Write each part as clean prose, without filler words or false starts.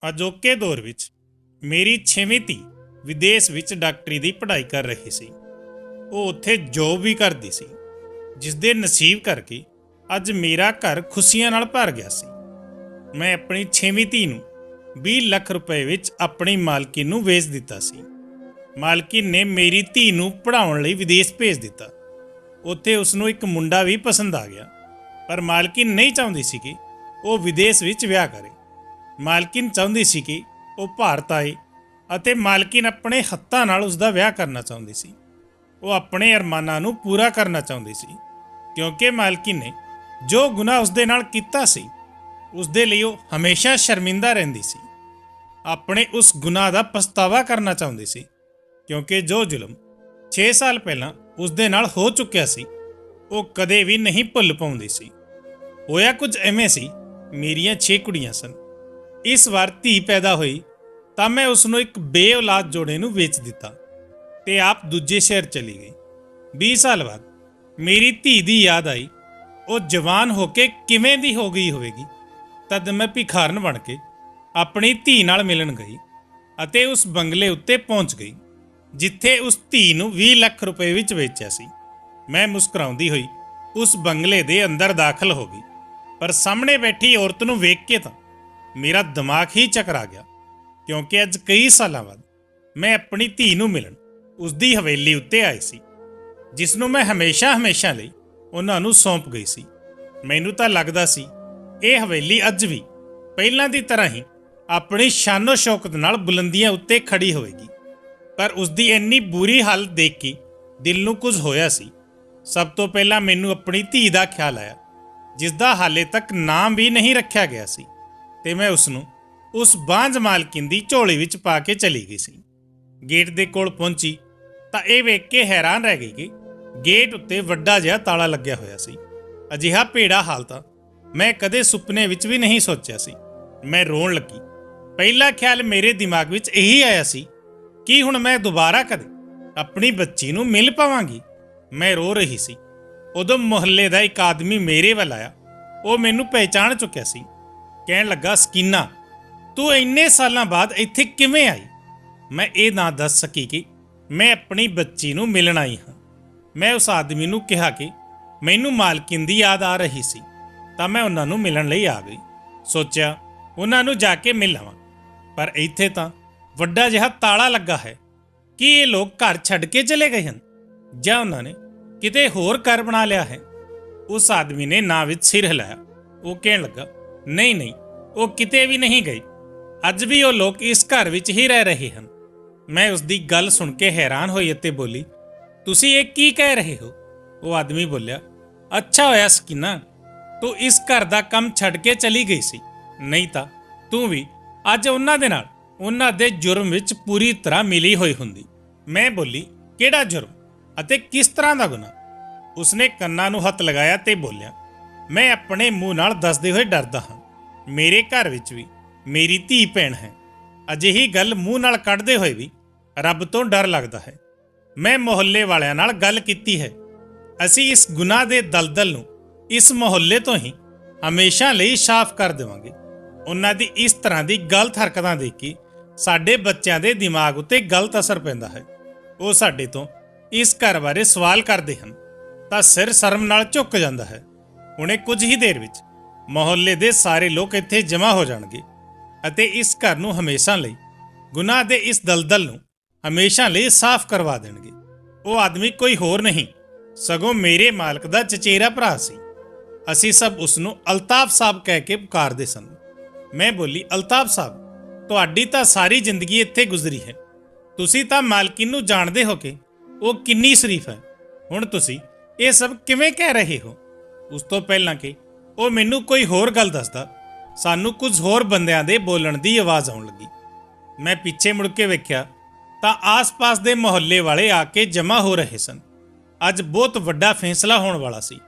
ਅਜੋਕੇ ਦੌਰ ਵਿੱਚ ਮੇਰੀ 6ਵੀਂ ਧੀ ਵਿਦੇਸ਼ ਵਿੱਚ ਡਾਕਟਰੀ ਦੀ ਪੜ੍ਹਾਈ ਕਰ ਰਹੀ ਸੀ। ਉਹ ਉੱਥੇ ਜੋਬ ਵੀ ਕਰਦੀ ਸੀ, ਜਿਸ ਦੇ ਨਸੀਬ ਕਰਕੇ ਅੱਜ ਮੇਰਾ ਘਰ ਖੁਸ਼ੀਆਂ ਨਾਲ ਭਰ ਗਿਆ ਸੀ। ਮੈਂ ਆਪਣੀ 6ਵੀਂ ਧੀ ਨੂੰ 20 ਲੱਖ ਰੁਪਏ ਵਿੱਚ ਆਪਣੀ ਮਾਲਕਿਨ ਨੂੰ ਵੇਚ ਦਿੱਤਾ ਸੀ। ਮਾਲਕਿਨ ਨੇ ਮੇਰੀ ਧੀ ਨੂੰ ਪੜ੍ਹਾਉਣ ਲਈ ਵਿਦੇਸ਼ ਭੇਜ ਦਿੱਤਾ। ਉੱਥੇ ਉਸ ਨੂੰ ਇੱਕ ਮੁੰਡਾ ਵੀ ਪਸੰਦ ਆ ਗਿਆ, ਪਰ ਮਾਲਕਿਨ ਨਹੀਂ ਚਾਹੁੰਦੀ ਸੀ ਕਿ ਉਹ ਵਿਦੇਸ਼ ਵਿੱਚ ਵਿਆਹ ਕਰੇ। ਮਾਲਕਿਨ ਚਾਹੁੰਦੀ ਸੀ ਕਿ ਉਹ ਭਾਰਤ ਆਏ ਅਤੇ ਮਾਲਕਿਨ ਆਪਣੇ ਹੱਥਾਂ ਨਾਲ ਉਸ ਦਾ ਵਿਆਹ ਕਰਨਾ ਚਾਹੁੰਦੀ ਸੀ। ਉਹ ਆਪਣੇ ਅਰਮਾਨਾਂ ਨੂੰ ਪੂਰਾ ਕਰਨਾ ਚਾਹੁੰਦੀ ਸੀ, ਕਿਉਂਕਿ ਮਾਲਕਿਨ ਨੇ ਜੋ ਗੁਨਾਹ ਉਸ ਦੇ ਨਾਲ ਕੀਤਾ ਸੀ, ਉਸ ਦੇ ਲਈ ਉਹ ਹਮੇਸ਼ਾ ਸ਼ਰਮਿੰਦਾ ਰਹਿੰਦੀ ਸੀ। ਆਪਣੇ ਉਸ ਗੁਨਾਹ ਦਾ ਪਛਤਾਵਾ ਕਰਨਾ ਚਾਹੁੰਦੀ ਸੀ, ਕਿਉਂਕਿ ਜੋ ਜ਼ੁਲਮ 6 ਸਾਲ ਪਹਿਲਾਂ ਉਸ ਦੇ ਨਾਲ ਹੋ ਚੁੱਕਿਆ ਸੀ, ਉਹ ਕਦੇ ਵੀ ਨਹੀਂ ਭੁੱਲ ਪਾਉਂਦੀ ਸੀ। ਹੋਇਆ ਕੁਝ ਐਵੇਂ ਸੀ, ਮੇਰੀਆਂ 6 ਕੁੜੀਆਂ ਸਨ। ਇਸ ਵਾਰ ਧੀ ਪੈਦਾ ਹੋਈ ਤਾਂ ਮੈਂ ਉਸ ਨੂੰ ਇੱਕ ਬੇਔਲਾਦ ਜੋੜੇ ਨੂੰ ਵੇਚ ਦਿੱਤਾ ਤੇ ਆਪ ਦੂਜੇ ਸ਼ਹਿਰ ਚਲੀ ਗਈ। 20 ਸਾਲ ਬਾਅਦ ਮੇਰੀ ਧੀ ਦੀ ਯਾਦ ਆਈ। ਉਹ ਜਵਾਨ ਹੋ ਕੇ ਕਿਵੇਂ ਦੀ ਹੋ ਗਈ ਹੋਵੇਗੀ। ਤਦ ਮੈਂ ਭਿਖਾਰਨ ਬਣ ਕੇ ਆਪਣੀ ਧੀ ਨਾਲ ਮਿਲਣ ਗਈ ਅਤੇ ਉਸ ਬੰਗਲੇ ਉੱਤੇ ਪਹੁੰਚ ਗਈ, ਜਿੱਥੇ ਉਸ ਧੀ ਨੂੰ 20 ਲੱਖ ਰੁਪਏ ਵਿੱਚ ਵੇਚਿਆ ਸੀ। ਮੈਂ ਮੁਸਕਰਾਉਂਦੀ ਹੋਈ ਉਸ ਬੰਗਲੇ ਦੇ ਅੰਦਰ ਦਾਖਲ ਹੋ ਗਈ, ਪਰ ਸਾਹਮਣੇ ਬੈਠੀ ਔਰਤ ਨੂੰ ਵੇਖ ਕੇ ਤਾਂ ਮੇਰਾ ਦਿਮਾਗ ਹੀ ਚੱਕਰਾ ਗਿਆ, ਕਿਉਂਕਿ ਅੱਜ ਕਈ ਸਾਲਾਂ ਬਾਅਦ ਮੈਂ ਆਪਣੀ ਧੀ ਨੂੰ ਮਿਲਣ ਉਸ ਦੀ ਹਵੇਲੀ ਉੱਤੇ ਆਈ ਸੀ, ਜਿਸ ਨੂੰ ਮੈਂ ਹਮੇਸ਼ਾ ਲਈ ਉਹਨਾਂ ਨੂੰ ਸੌਂਪ ਗਈ ਸੀ। ਮੈਨੂੰ ਤਾਂ ਲੱਗਦਾ ਸੀ ਇਹ ਹਵੇਲੀ ਅੱਜ ਵੀ ਪਹਿਲਾਂ ਦੀ ਤਰ੍ਹਾਂ ਹੀ ਆਪਣੀ ਸ਼ਾਨੋ ਸ਼ੌਕਤ ਨਾਲ ਬੁਲੰਦੀਆਂ ਉੱਤੇ ਖੜੀ ਹੋਵੇਗੀ, ਪਰ ਉਸ ਦੀ ਇੰਨੀ ਬੁਰੀ ਹਾਲਤ ਦੇਖ ਕੇ ਦਿਲ ਨੂੰ ਕੁਝ ਹੋਇਆ ਸੀ। ਸਭ ਤੋਂ ਪਹਿਲਾਂ ਮੈਨੂੰ ਆਪਣੀ ਧੀ ਦਾ ਖਿਆਲ ਆਇਆ, ਜਿਸ ਦਾ ਹਾਲੇ ਤੱਕ ਨਾਮ ਵੀ ਨਹੀਂ ਰੱਖਿਆ ਗਿਆ ਸੀ, ਤੇ ਮੈਂ ਉਸ ਨੂੰ ਉਸ ਬਾਂਝ ਮਾਲਕਿਨ ਦੀ ਝੋਲੀ ਵਿੱਚ ਪਾ ਕੇ ਚਲੀ ਗਈ ਸੀ। ਗੇਟ ਦੇ ਕੋਲ ਪਹੁੰਚੀ ਤਾਂ ਇਹ ਵੇਖ ਕੇ ਹੈਰਾਨ ਰਹਿ ਗਈ ਕਿ ਗੇਟ ਉੱਤੇ ਵੱਡਾ ਜਿਹਾ ਤਾਲਾ ਲੱਗਿਆ ਹੋਇਆ ਸੀ। ਅਜਿਹਾ ਭੇੜਾ ਹਾਲ ਤਾਂ ਮੈਂ ਕਦੇ ਸੁਪਨੇ ਵਿੱਚ ਵੀ ਨਹੀਂ ਸੋਚਿਆ ਸੀ। ਮੈਂ ਰੋਣ ਲੱਗੀ। ਪਹਿਲਾ ਖਿਆਲ ਮੇਰੇ ਦਿਮਾਗ ਵਿੱਚ ਇਹੀ ਆਇਆ ਸੀ ਕਿ ਹੁਣ ਮੈਂ ਦੁਬਾਰਾ ਕਦੇ ਆਪਣੀ ਬੱਚੀ ਨੂੰ ਮਿਲ ਪਾਵਾਂਗੀ। ਮੈਂ ਰੋ ਰਹੀ ਸੀ। ਉਦੋਂ ਮੁਹੱਲੇ ਦਾ ਇੱਕ ਆਦਮੀ ਮੇਰੇ ਵੱਲ ਆਇਆ। ਉਹ ਮੈਨੂੰ ਪਹਿਚਾਣ ਚੁੱਕਿਆ ਸੀ। ਕਹਿਣ ਲੱਗਾ, ਸਕੀਨਾ, ਤੂੰ ਇੰਨੇ ਸਾਲਾਂ ਬਾਅਦ ਇੱਥੇ ਕਿਵੇਂ ਆਈ? ਮੈਂ ਇਹ ਨਾ ਦੱਸ ਸਕੀ ਕਿ ਮੈਂ ਆਪਣੀ ਬੱਚੀ ਨੂੰ ਮਿਲਣ ਆਈ ਹਾਂ। ਮੈਂ ਉਸ ਆਦਮੀ ਨੂੰ ਕਿਹਾ ਕਿ ਮੈਨੂੰ ਮਾਲਕਿਨ ਦੀ ਯਾਦ ਆ ਰਹੀ ਸੀ, ਤਾਂ ਮੈਂ ਉਹਨਾਂ ਨੂੰ ਮਿਲਣ ਲਈ ਆ ਗਈ। ਸੋਚਿਆ ਉਹਨਾਂ ਨੂੰ ਜਾ ਕੇ ਮਿਲ ਲਵਾਂ, ਪਰ ਇੱਥੇ ਤਾਂ ਵੱਡਾ ਜਿਹਾ ਤਾਲਾ ਲੱਗਾ ਹੈ। ਕੀ ਇਹ ਲੋਕ ਘਰ ਛੱਡ ਕੇ ਚਲੇ ਗਏ ਹਨ ਜਾਂ ਉਹਨਾਂ ਨੇ ਕਿਤੇ ਹੋਰ ਘਰ ਬਣਾ ਲਿਆ ਹੈ? ਉਸ ਆਦਮੀ ਨੇ ਨਾਂ ਵਿੱਚ ਸਿਰ ਹਿਲਾਇਆ। ਉਹ ਕਹਿਣ ਲੱਗਾ, ਨਹੀਂ, ਉਹ ਕਿਤੇ ਵੀ ਨਹੀਂ ਗਈ। ਅੱਜ ਵੀ ਉਹ ਲੋਕ ਇਸ ਘਰ ਵਿੱਚ ਹੀ ਰਹਿ ਰਹੇ ਹਨ। ਮੈਂ ਉਸ ਦੀ ਗੱਲ ਸੁਣ ਕੇ ਹੈਰਾਨ ਹੋਈ ਅਤੇ ਬੋਲੀ, ਤੁਸੀਂ ਇਹ ਕੀ ਕਹਿ ਰਹੇ ਹੋ? ਉਹ ਆਦਮੀ ਬੋਲਿਆ, ਅੱਛਾ ਹੋਇਆ ਸਕੀਨਾ, ਤੂੰ ਇਸ ਘਰ ਦਾ ਕੰਮ ਛੱਡ ਕੇ ਚਲੀ ਗਈ ਸੀ, ਨਹੀਂ ਤਾਂ ਤੂੰ ਵੀ ਅੱਜ ਉਹਨਾਂ ਦੇ ਨਾਲ ਉਹਨਾਂ ਦੇ ਜੁਰਮ ਵਿੱਚ ਪੂਰੀ ਤਰ੍ਹਾਂ ਮਿਲੀ ਹੋਈ ਹੁੰਦੀ। ਮੈਂ ਬੋਲੀ, ਕਿਹੜਾ ਜੁਰਮ ਅਤੇ ਕਿਸ ਤਰ੍ਹਾਂ ਦਾ ਗੁਨਾਹ? ਉਸਨੇ ਕੰਨਾਂ ਨੂੰ ਹੱਥ ਲਗਾਇਆ ਤੇ ਬੋਲਿਆ, ਮੈਂ ਆਪਣੇ ਮੂੰਹ ਨਾਲ ਦੱਸਦੇ ਹੋਏ ਡਰਦਾ ਹਾਂ। ਮੇਰੇ ਘਰ ਵਿੱਚ ਵੀ ਮੇਰੀ ਧੀ ਭੈਣ ਹੈ। ਅਜਿਹੀ ਗੱਲ ਮੂੰਹ ਨਾਲ ਕੱਢਦੇ ਹੋਏ ਵੀ ਰੱਬ ਤੋਂ ਡਰ ਲੱਗਦਾ ਹੈ। ਮੈਂ ਮੁਹੱਲੇ ਵਾਲਿਆਂ ਨਾਲ ਗੱਲ ਕੀਤੀ ਹੈ। ਅਸੀਂ ਇਸ ਗੁਨਾਹ ਦੇ ਦਲਦਲ ਨੂੰ ਇਸ ਮੁਹੱਲੇ ਤੋਂ ਹੀ ਹਮੇਸ਼ਾ ਲਈ ਸਾਫ਼ ਕਰ ਦੇਵਾਂਗੇ। ਉਹਨਾਂ ਦੀ ਇਸ ਤਰ੍ਹਾਂ ਦੀ ਗਲਤ ਹਰਕਤਾਂ ਦੇਖ ਕੇ ਸਾਡੇ ਬੱਚਿਆਂ ਦੇ ਦਿਮਾਗ ਉੱਤੇ ਗਲਤ ਅਸਰ ਪੈਂਦਾ ਹੈ। ਉਹ ਸਾਡੇ ਤੋਂ ਇਸ ਘਰ ਬਾਰੇ ਸਵਾਲ ਕਰਦੇ ਹਨ ਤਾਂ ਸਿਰ ਸ਼ਰਮ ਨਾਲ ਝੁਕ ਜਾਂਦਾ ਹੈ। ਹੁਣੇ ਕੁਝ ਹੀ ਦੇਰ ਵਿੱਚ ਮੁਹੱਲੇ ਦੇ ਸਾਰੇ ਲੋਕ ਇੱਥੇ ਜਮ੍ਹਾਂ ਹੋ ਜਾਣਗੇ ਅਤੇ ਇਸ ਘਰ ਨੂੰ ਹਮੇਸ਼ਾ ਲਈ ਗੁਨਾਹ ਦੇ ਇਸ ਦਲਦਲ ਨੂੰ ਹਮੇਸ਼ਾ ਲਈ ਸਾਫ਼ ਕਰਵਾ ਦੇਣਗੇ। ਉਹ ਆਦਮੀ ਕੋਈ ਹੋਰ ਨਹੀਂ, ਸਗੋਂ ਮੇਰੇ ਮਾਲਕ ਦਾ ਚਚੇਰਾ ਭਰਾ ਸੀ। ਅਸੀਂ ਸਭ ਉਸ ਨੂੰ ਅਲਤਾਫ ਸਾਹਿਬ ਕਹਿ ਕੇ ਪੁਕਾਰਦੇ ਸਨ। ਮੈਂ ਬੋਲੀ, ਅਲਤਾਫ ਸਾਹਿਬ, ਤੁਹਾਡੀ ਤਾਂ ਸਾਰੀ ਜ਼ਿੰਦਗੀ ਇੱਥੇ ਗੁਜ਼ਰੀ ਹੈ। ਤੁਸੀਂ ਤਾਂ ਮਾਲਕਿਨ ਨੂੰ ਜਾਣਦੇ ਹੋ ਕਿ ਉਹ ਕਿੰਨੀ ਸ਼ਰੀਫ ਹੈ। ਹੁਣ ਤੁਸੀਂ ਇਹ ਸਭ ਕਿਵੇਂ ਕਹਿ ਰਹੇ ਹੋ? ਉਸ ਤੋਂ ਪਹਿਲਾਂ ਕਿ ਉਹ ਮੈਨੂੰ ਕੋਈ ਹੋਰ ਗੱਲ ਦੱਸਦਾ, ਸਾਨੂੰ ਕੁਝ ਹੋਰ ਬੰਦਿਆਂ ਦੇ ਬੋਲਣ ਦੀ ਆਵਾਜ਼ ਆਉਣ ਲੱਗੀ। ਮੈਂ ਪਿੱਛੇ ਮੁੜ ਕੇ ਵੇਖਿਆ ਤਾਂ ਆਸ-ਪਾਸ ਦੇ ਮੁਹੱਲੇ ਵਾਲੇ ਆ ਕੇ ਜਮ੍ਹਾਂ ਹੋ ਰਹੇ ਸਨ। ਅੱਜ ਬਹੁਤ ਵੱਡਾ ਫੈਸਲਾ ਹੋਣ ਵਾਲਾ ਸੀ।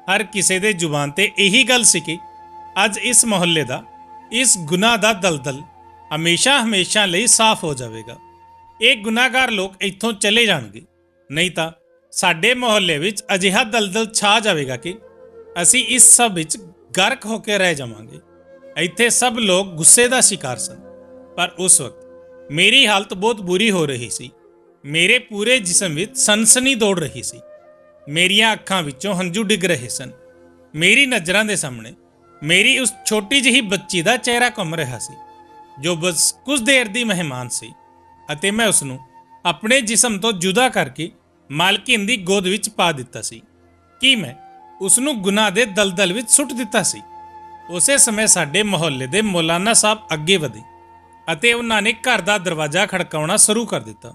ਹਰ ਕਿਸੇ ਦੇ ਜ਼ੁਬਾਨ ਤੇ ਇਹੀ ਗੱਲ ਸੀ ਕਿ ਅੱਜ ਇਸ ਮੁਹੱਲੇ ਦਾ ਇਸ ਗੁਨਾਹ ਦਾ ਦਲਦਲ ਹਮੇਸ਼ਾ ਲਈ ਸਾਫ਼ ਹੋ ਜਾਵੇਗਾ। ਇਹ ਗੁਨਾਹਗਾਰ ਲੋਕ ਇੱਥੋਂ ਚਲੇ ਜਾਣਗੇ, ਨਹੀਂ ਤਾਂ ਸਾਡੇ ਮੁਹੱਲੇ ਵਿੱਚ ਅਜਿਹਾ ਦਲਦਲ ਛਾ ਜਾਵੇਗਾ ਕਿ ਅਸੀਂ ਇਸ ਸਭ ਵਿੱਚ ਗਰਕ ਹੋ ਕੇ ਰਹਿ ਜਾਵਾਂਗੇ। ਇੱਥੇ ਸਭ ਲੋਕ ਗੁੱਸੇ ਦਾ ਸ਼ਿਕਾਰ ਸਨ। ਪਰ ਉਸ ਵਕਤ ਮੇਰੀ ਹਾਲਤ ਬਹੁਤ ਬੁਰੀ ਹੋ ਰਹੀ ਸੀ। ਮੇਰੇ ਪੂਰੇ ਜਿਸਮ ਵਿੱਚ ਸਨਸਨੀ ਦੌੜ ਰਹੀ ਸੀ। ਮੇਰੀਆਂ ਅੱਖਾਂ ਵਿੱਚੋਂ ਹੰਝੂ ਡਿੱਗ ਰਹੇ ਸਨ। ਮੇਰੀ ਨਜ਼ਰਾਂ ਦੇ ਸਾਹਮਣੇ ਮੇਰੀ ਉਸ ਛੋਟੀ ਜਿਹੀ ਬੱਚੀ ਦਾ ਚਿਹਰਾ ਘੁੰਮ ਰਿਹਾ ਸੀ, ਜੋ ਬਸ ਕੁਝ ਦੇਰ ਦੀ ਮਹਿਮਾਨ ਸੀ, ਅਤੇ ਮੈਂ ਉਸ ਨੂੰ ਆਪਣੇ ਜਿਸਮ ਤੋਂ ਜੁਦਾ ਕਰਕੇ ਮਾਲਕਿਨ ਦੀ ਗੋਦ ਵਿੱਚ ਪਾ ਦਿੱਤਾ ਸੀ। ਕੀ ਮੈਂ ਉਸ ਨੂੰ ਗੁਨਾਹ ਦੇ ਦਲਦਲ ਵਿੱਚ ਸੁੱਟ ਦਿੱਤਾ ਸੀ? ਉਸੇ ਸਮੇਂ ਸਾਡੇ ਮੁਹੱਲੇ ਦੇ ਮੌਲਾਨਾ ਸਾਹਿਬ ਅੱਗੇ ਵਧੇ ਅਤੇ ਉਹਨਾਂ ਨੇ ਘਰ ਦਾ ਦਰਵਾਜ਼ਾ ਖੜਕਾਉਣਾ ਸ਼ੁਰੂ ਕਰ ਦਿੱਤਾ।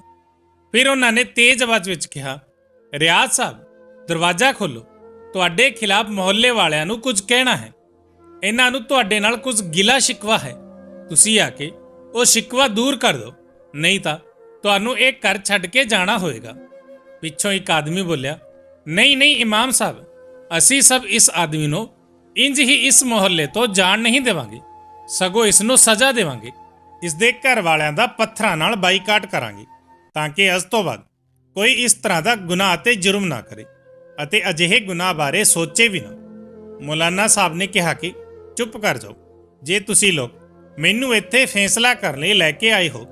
ਫਿਰ ਉਹਨਾਂ ਨੇ ਤੇਜ਼ ਆਵਾਜ਼ ਵਿੱਚ ਕਿਹਾ, ਰਿਆਜ਼ ਸਾਹਿਬ, ਦਰਵਾਜ਼ਾ ਖੋਲੋ, ਤੁਹਾਡੇ ਖਿਲਾਫ ਮੁਹੱਲੇ ਵਾਲਿਆਂ ਨੂੰ ਕੁਝ ਕਹਿਣਾ ਹੈ। ਇਹਨਾਂ ਨੂੰ ਤੁਹਾਡੇ ਨਾਲ ਕੁਝ ਗਿਲਾ ਸ਼ਿਕਵਾ ਹੈ। ਤੁਸੀਂ ਆ ਕੇ ਉਹ ਸ਼ਿਕਵਾ ਦੂਰ ਕਰ ਦਿਓ, ਨਹੀਂ ਤਾਂ ਤੁਹਾਨੂੰ ਇਹ ਘਰ ਛੱਡ ਕੇ ਜਾਣਾ ਹੋਏਗਾ। ਪਿੱਛੋਂ ਇੱਕ ਆਦਮੀ ਬੋਲਿਆ, ਨਹੀਂ ਨਹੀਂ ਇਮਾਮ ਸਾਹਿਬ, ਅਸੀਂ ਸਭ ਇਸ ਆਦਮੀ ਨੂੰ ਇੰਜ ਹੀ ਇਸ ਮੁਹੱਲੇ ਤੋਂ ਜਾਣ ਨਹੀਂ ਦੇਵਾਂਗੇ, ਸਗੋਂ ਇਸ ਨੂੰ ਸਜ਼ਾ ਦੇਵਾਂਗੇ। ਇਸ ਦੇ ਘਰ ਵਾਲਿਆਂ ਦਾ ਪੱਥਰਾਂ ਨਾਲ ਬਾਈਕਾਟ ਕਰਾਂਗੇ, ਤਾਂ ਕਿ ਅੱਜ ਤੋਂ ਬਾਅਦ ਕੋਈ ਇਸ ਤਰ੍ਹਾਂ ਦਾ ਗੁਨਾਹ ਤੇ ਜੁਰਮ ਨਾ ਕਰੇ ਅਤੇ ਅਜਿਹੇ ਗੁਨਾਹ ਬਾਰੇ ਸੋਚੇ ਵੀ ਨਾ। ਮੌਲਾਨਾ ਸਾਹਿਬ ਨੇ ਕਿਹਾ ਕਿ ਚੁੱਪ ਕਰ ਜਾਓ। ਜੇ ਤੁਸੀਂ ਲੋਕ ਮੈਨੂੰ ਇੱਥੇ ਫੈਸਲਾ ਕਰਨ ਲਈ ਲੈ ਕੇ ਆਏ ਹੋ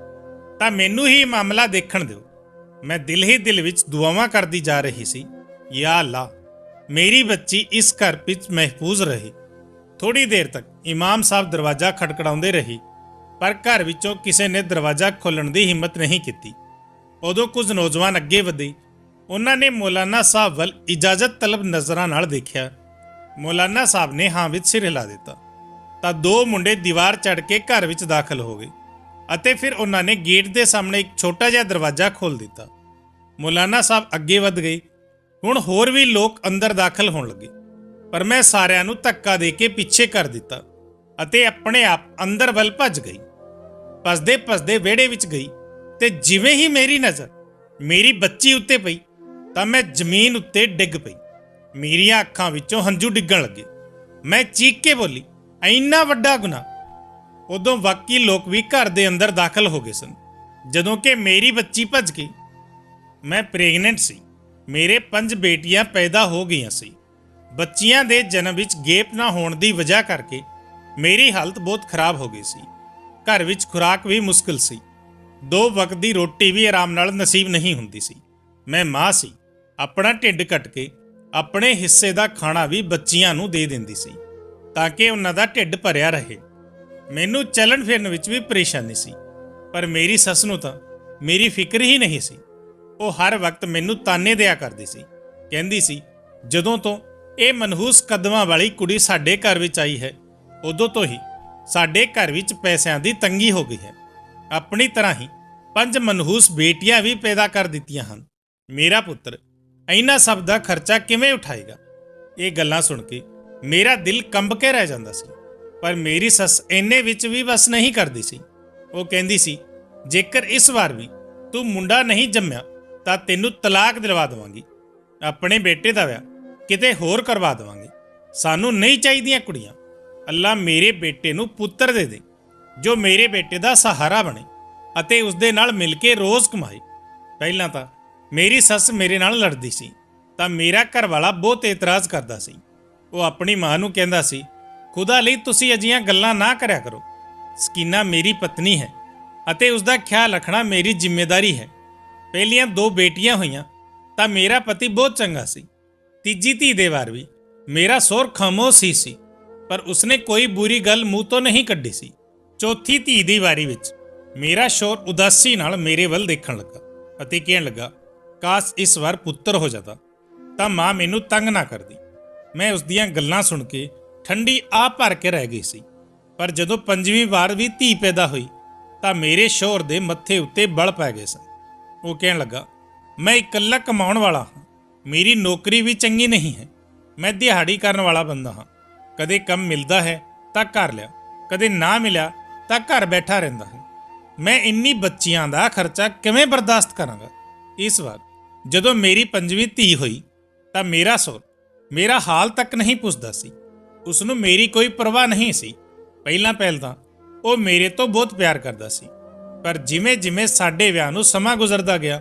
ਤਾਂ ਮੈਨੂੰ ਹੀ ਮਾਮਲਾ ਦੇਖਣ ਦਿਓ। ਮੈਂ ਦਿਲ ਹੀ ਦਿਲ ਵਿੱਚ ਦੁਆਵਾਂ ਕਰਦੀ ਜਾ ਰਹੀ ਸੀ, ਯਾ ਅੱਲਾ, ਮੇਰੀ ਬੱਚੀ ਇਸ ਘਰ ਵਿੱਚ ਮਹਿਫੂਜ਼ ਰਹੇ। ਥੋੜੀ ਦੇਰ ਤੱਕ ਇਮਾਮ ਸਾਹਿਬ ਦਰਵਾਜ਼ਾ ਖੜਕੜਾਉਂਦੇ ਰਹੇ, ਪਰ ਘਰ ਵਿੱਚੋਂ ਕਿਸੇ ਨੇ ਦਰਵਾਜ਼ਾ ਖੋਲ੍ਹਣ ਦੀ ਹਿੰਮਤ ਨਹੀਂ ਕੀਤੀ। ਉਦੋਂ ਕੁਝ ਨੌਜਵਾਨ ਅੱਗੇ ਵਧੇ। ਉਹਨਾਂ ਨੇ ਮੌਲਾਨਾ ਸਾਹਿਬ ਵੱਲ ਇਜਾਜ਼ਤ ਤਲਬ ਨਜ਼ਰਾਂ ਨਾਲ ਦੇਖਿਆ। ਮੌਲਾਨਾ ਸਾਹਿਬ ਨੇ ਹਾਂ ਵਿੱਚ ਸਿਰ ਹਿਲਾ ਦਿੱਤਾ ਤਾਂ ਦੋ ਮੁੰਡੇ ਦੀਵਾਰ ਚੜ੍ਹ ਕੇ ਘਰ ਵਿੱਚ ਦਾਖਲ ਹੋ ਗਏ ਅਤੇ ਫਿਰ ਉਹਨਾਂ ਨੇ ਗੇਟ ਦੇ ਸਾਹਮਣੇ ਇੱਕ ਛੋਟਾ ਜਿਹਾ ਦਰਵਾਜ਼ਾ ਖੋਲ੍ਹ ਦਿੱਤਾ। ਮੌਲਾਨਾ ਸਾਹਿਬ ਅੱਗੇ ਵਧ ਗਏ। ਹੁਣ ਹੋਰ ਵੀ ਲੋਕ ਅੰਦਰ ਦਾਖਲ ਹੋਣ ਲੱਗੇ, ਪਰ ਮੈਂ ਸਾਰਿਆਂ ਨੂੰ ਧੱਕਾ ਦੇ ਕੇ ਪਿੱਛੇ ਕਰ ਦਿੱਤਾ ਅਤੇ ਆਪਣੇ ਆਪ ਅੰਦਰ ਵੱਲ ਭੱਜ ਗਈ। ਭੱਜਦੇ ਭੱਜਦੇ ਵਿਹੜੇ ਵਿੱਚ ਗਈ ਤੇ ਜਿਵੇਂ ਹੀ ਮੇਰੀ ਨਜ਼ਰ ਮੇਰੀ ਬੱਚੀ ਉੱਤੇ ਪਈ ਤਾਂ ਮੈਂ ਜ਼ਮੀਨ ਉੱਤੇ ਡਿੱਗ ਪਈ। ਮੇਰੀਆਂ ਅੱਖਾਂ ਵਿੱਚੋਂ ਹੰਝੂ ਡਿੱਗਣ ਲੱਗੇ। ਮੈਂ ਚੀਕ ਕੇ ਬੋਲੀ, ਇੰਨਾ ਵੱਡਾ ਗੁਨਾਹ। ਉਦੋਂ ਬਾਕੀ ਲੋਕ ਵੀ ਘਰ ਦੇ ਅੰਦਰ ਦਾਖਲ ਹੋ ਗਏ ਸਨ। ਜਦੋਂ ਕਿ ਮੇਰੀ ਬੱਚੀ ਭੱਜ ਗਈ। ਮੈਂ ਪ੍ਰੈਗਨੈਂਟ ਸੀ। ਮੇਰੇ 5 ਬੇਟੀਆਂ ਪੈਦਾ ਹੋ ਗਈਆਂ ਸੀ। ਬੱਚੀਆਂ ਦੇ ਜਨਮ ਵਿੱਚ ਗੈਪ ਨਾ ਹੋਣ ਦੀ ਵਜ੍ਹਾ ਕਰਕੇ ਮੇਰੀ ਹਾਲਤ ਬਹੁਤ ਖਰਾਬ ਹੋ ਗਈ ਸੀ। ਘਰ ਵਿੱਚ ਖੁਰਾਕ ਵੀ ਮੁਸ਼ਕਿਲ ਸੀ। 2 ਵਕਤ ਦੀ ਰੋਟੀ ਵੀ ਆਰਾਮ ਨਾਲ ਨਸੀਬ ਨਹੀਂ ਹੁੰਦੀ ਸੀ। ਮੈਂ ਮਾਂ ਸੀ। ਆਪਣਾ ਢਿੱਡ ਕੱਟ ਕੇ ਆਪਣੇ ਹਿੱਸੇ ਦਾ ਖਾਣਾ ਵੀ ਬੱਚੀਆਂ ਨੂੰ ਦੇ ਦਿੰਦੀ ਸੀ ਤਾਂ ਕਿ ਉਹਨਾਂ ਦਾ ਢਿੱਡ ਭਰਿਆ ਰਹੇ। ਮੈਨੂੰ ਚੱਲਣ ਫਿਰਨ ਵਿੱਚ ਵੀ ਪਰੇਸ਼ਾਨੀ ਸੀ, ਪਰ ਮੇਰੀ ਸੱਸ ਨੂੰ ਤਾਂ ਮੇਰੀ ਫਿਕਰ ਹੀ ਨਹੀਂ ਸੀ। ਉਹ ਹਰ ਵਕਤ ਮੈਨੂੰ ਤਾਨੇ ਦਿਆ ਕਰਦੀ ਸੀ। ਕਹਿੰਦੀ ਸੀ, ਜਦੋਂ ਤੋਂ ਇਹ ਮਨਹੂਸ ਕਦਮਾਂ ਵਾਲੀ ਕੁੜੀ ਸਾਡੇ ਘਰ ਵਿੱਚ ਆਈ ਹੈ, ਉਦੋਂ ਤੋਂ ਹੀ ਸਾਡੇ ਘਰ ਵਿੱਚ ਪੈਸਿਆਂ ਦੀ ਤੰਗੀ ਹੋ ਗਈ ਹੈ। ਆਪਣੀ ਤਰ੍ਹਾਂ ਹੀ 5 ਮਨਹੂਸ ਬੇਟੀਆਂ ਵੀ ਪੈਦਾ ਕਰ ਦਿੱਤੀਆਂ ਹਨ। ਮੇਰਾ ਪੁੱਤਰ ਇੰਨਾ ਸਭ ਦਾ ਖਰਚਾ ਕਿਵੇਂ ਉਠਾਏਗਾ? ਇਹ ਗੱਲਾਂ ਸੁਣ ਕੇ ਮੇਰਾ ਦਿਲ ਕੰਬ ਕੇ ਰਹਿ ਜਾਂਦਾ ਸੀ, ਪਰ ਮੇਰੀ ਸੱਸ ਇੰਨੇ ਵਿੱਚ ਵੀ ਬਸ ਨਹੀਂ ਕਰਦੀ ਸੀ। ਉਹ ਕਹਿੰਦੀ ਸੀ, ਜੇਕਰ ਇਸ ਵਾਰ ਵੀ ਤੂੰ ਮੁੰਡਾ ਨਹੀਂ ਜੰਮਿਆ ਤਾਂ ਤੈਨੂੰ ਤਲਾਕ ਦਿਲਵਾ ਦੇਵਾਂਗੀ। ਆਪਣੇ ਬੇਟੇ ਦਾ ਵਿਆਹ ਕਿਤੇ ਹੋਰ ਕਰਵਾ ਦੇਵਾਂਗੇ। ਸਾਨੂੰ ਨਹੀਂ ਚਾਹੀਦੀਆਂ ਕੁੜੀਆਂ। ਅੱਲਾ ਮੇਰੇ ਬੇਟੇ ਨੂੰ ਪੁੱਤਰ ਦੇ ਦੇ ਜੋ ਮੇਰੇ ਬੇਟੇ ਦਾ ਸਹਾਰਾ ਬਣੇ ਅਤੇ ਉਸ ਦੇ ਨਾਲ ਮਿਲ ਕੇ ਰੋਜ਼ ਕਮਾਏ। ਪਹਿਲਾਂ ਤਾਂ ਮੇਰੀ ਸੱਸ ਮੇਰੇ ਨਾਲ ਲੜਦੀ ਸੀ ਤਾਂ ਮੇਰਾ ਘਰ ਵਾਲਾ ਬਹੁਤ ਇਤਰਾਜ਼ ਕਰਦਾ ਸੀ। ਉਹ ਆਪਣੀ ਮਾਂ ਨੂੰ ਕਹਿੰਦਾ ਸੀ, ਖੁਦਾ ਲਈ ਤੁਸੀਂ ਅਜਿਹੀਆਂ ਗੱਲਾਂ ਨਾ ਕਰਿਆ ਕਰੋ। ਸਕੀਨਾ ਮੇਰੀ ਪਤਨੀ ਹੈ ਅਤੇ ਉਸ ਦਾ ਖਿਆਲ ਰੱਖਣਾ ਮੇਰੀ ਜ਼ਿੰਮੇਵਾਰੀ ਹੈ। ਪਹਿਲੀਆਂ 2 ਬੇਟੀਆਂ ਹੋਈਆਂ ਤਾਂ ਮੇਰਾ ਪਤੀ ਬਹੁਤ ਚੰਗਾ ਸੀ। ਤੀਜੀ ਧੀ ਦੇ ਵਾਰ ਵੀ ਮੇਰਾ ਸਹੁਰ ਖਾਮੋਸ਼ ਹੀ ਸੀ, ਪਰ ਉਸਨੇ ਕੋਈ ਬੁਰੀ ਗੱਲ ਮੂੰਹ ਤੋਂ ਨਹੀਂ ਕੱਢੀ ਸੀ। ਚੌਥੀ ਧੀ ਦੀ ਵਾਰੀ ਵਿੱਚ ਮੇਰਾ ਸ਼ੌਹਰ ਉਦਾਸੀ ਨਾਲ ਮੇਰੇ ਵੱਲ ਦੇਖਣ ਲੱਗਾ ਅਤੇ ਕਹਿਣ ਲੱਗਾ, ਕਾਸ਼ ਇਸ ਵਾਰ ਪੁੱਤਰ ਹੋ ਜਾਂਦਾ ਤਾਂ ਮਾਂ ਮੈਨੂੰ ਤੰਗ ਨਾ ਕਰਦੀ। ਮੈਂ ਉਸ ਦੀਆਂ ਗੱਲਾਂ ਸੁਣ ਕੇ ਠੰਡੀ ਆਹ ਭਰ ਕੇ ਰਹਿ ਗਈ ਸੀ। ਪਰ ਜਦੋਂ 5ਵੀਂ ਵਾਰ ਵੀ ਧੀ ਪੈਦਾ ਹੋਈ ਤਾਂ ਮੇਰੇ ਸ਼ੌਹਰ ਦੇ ਮੱਥੇ ਉੱਤੇ ਬਲ ਪੈ ਗਏ ਸਨ। ਉਹ ਕਹਿਣ ਲੱਗਾ, ਮੈਂ ਇਕੱਲਾ ਕਮਾਉਣ ਵਾਲਾ ਹਾਂ, ਮੇਰੀ ਨੌਕਰੀ ਵੀ ਚੰਗੀ ਨਹੀਂ ਹੈ। ਮੈਂ ਦਿਹਾੜੀ ਕਰਨ ਵਾਲਾ ਬੰਦਾ ਹਾਂ। ਕਦੇ ਕੰਮ ਮਿਲਦਾ ਹੈ ਤਾਂ ਕਰ ਲਿਆ, ਕਦੇ ਨਾ ਮਿਲਿਆ ਤਾਂ ਘਰ ਬੈਠਾ ਰਹਿੰਦਾ ਹਾਂ। ਮੈਂ ਇੰਨੀ ਬੱਚੀਆਂ ਦਾ ਖਰਚਾ ਕਿਵੇਂ ਬਰਦਾਸ਼ਤ ਕਰਾਂਗਾ? ਇਸ ਵਾਰ ਜਦੋਂ ਮੇਰੀ 5ਵੀਂ ਧੀ ਹੋਈ ਤਾਂ ਮੇਰਾ ਸਹੁਰਾ ਮੇਰਾ ਹਾਲ ਤੱਕ ਨਹੀਂ ਪੁੱਛਦਾ ਸੀ। ਉਸ ਨੂੰ ਮੇਰੀ ਕੋਈ ਪਰਵਾਹ ਨਹੀਂ ਸੀ। ਪਹਿਲਾਂ ਤਾਂ ਉਹ ਮੇਰੇ ਤੋਂ ਬਹੁਤ ਪਿਆਰ ਕਰਦਾ ਸੀ, ਪਰ ਜਿਵੇਂ ਜਿਵੇਂ ਸਾਡੇ ਵਿਆਹ ਨੂੰ ਸਮਾਂ ਗੁਜ਼ਰਦਾ ਗਿਆ,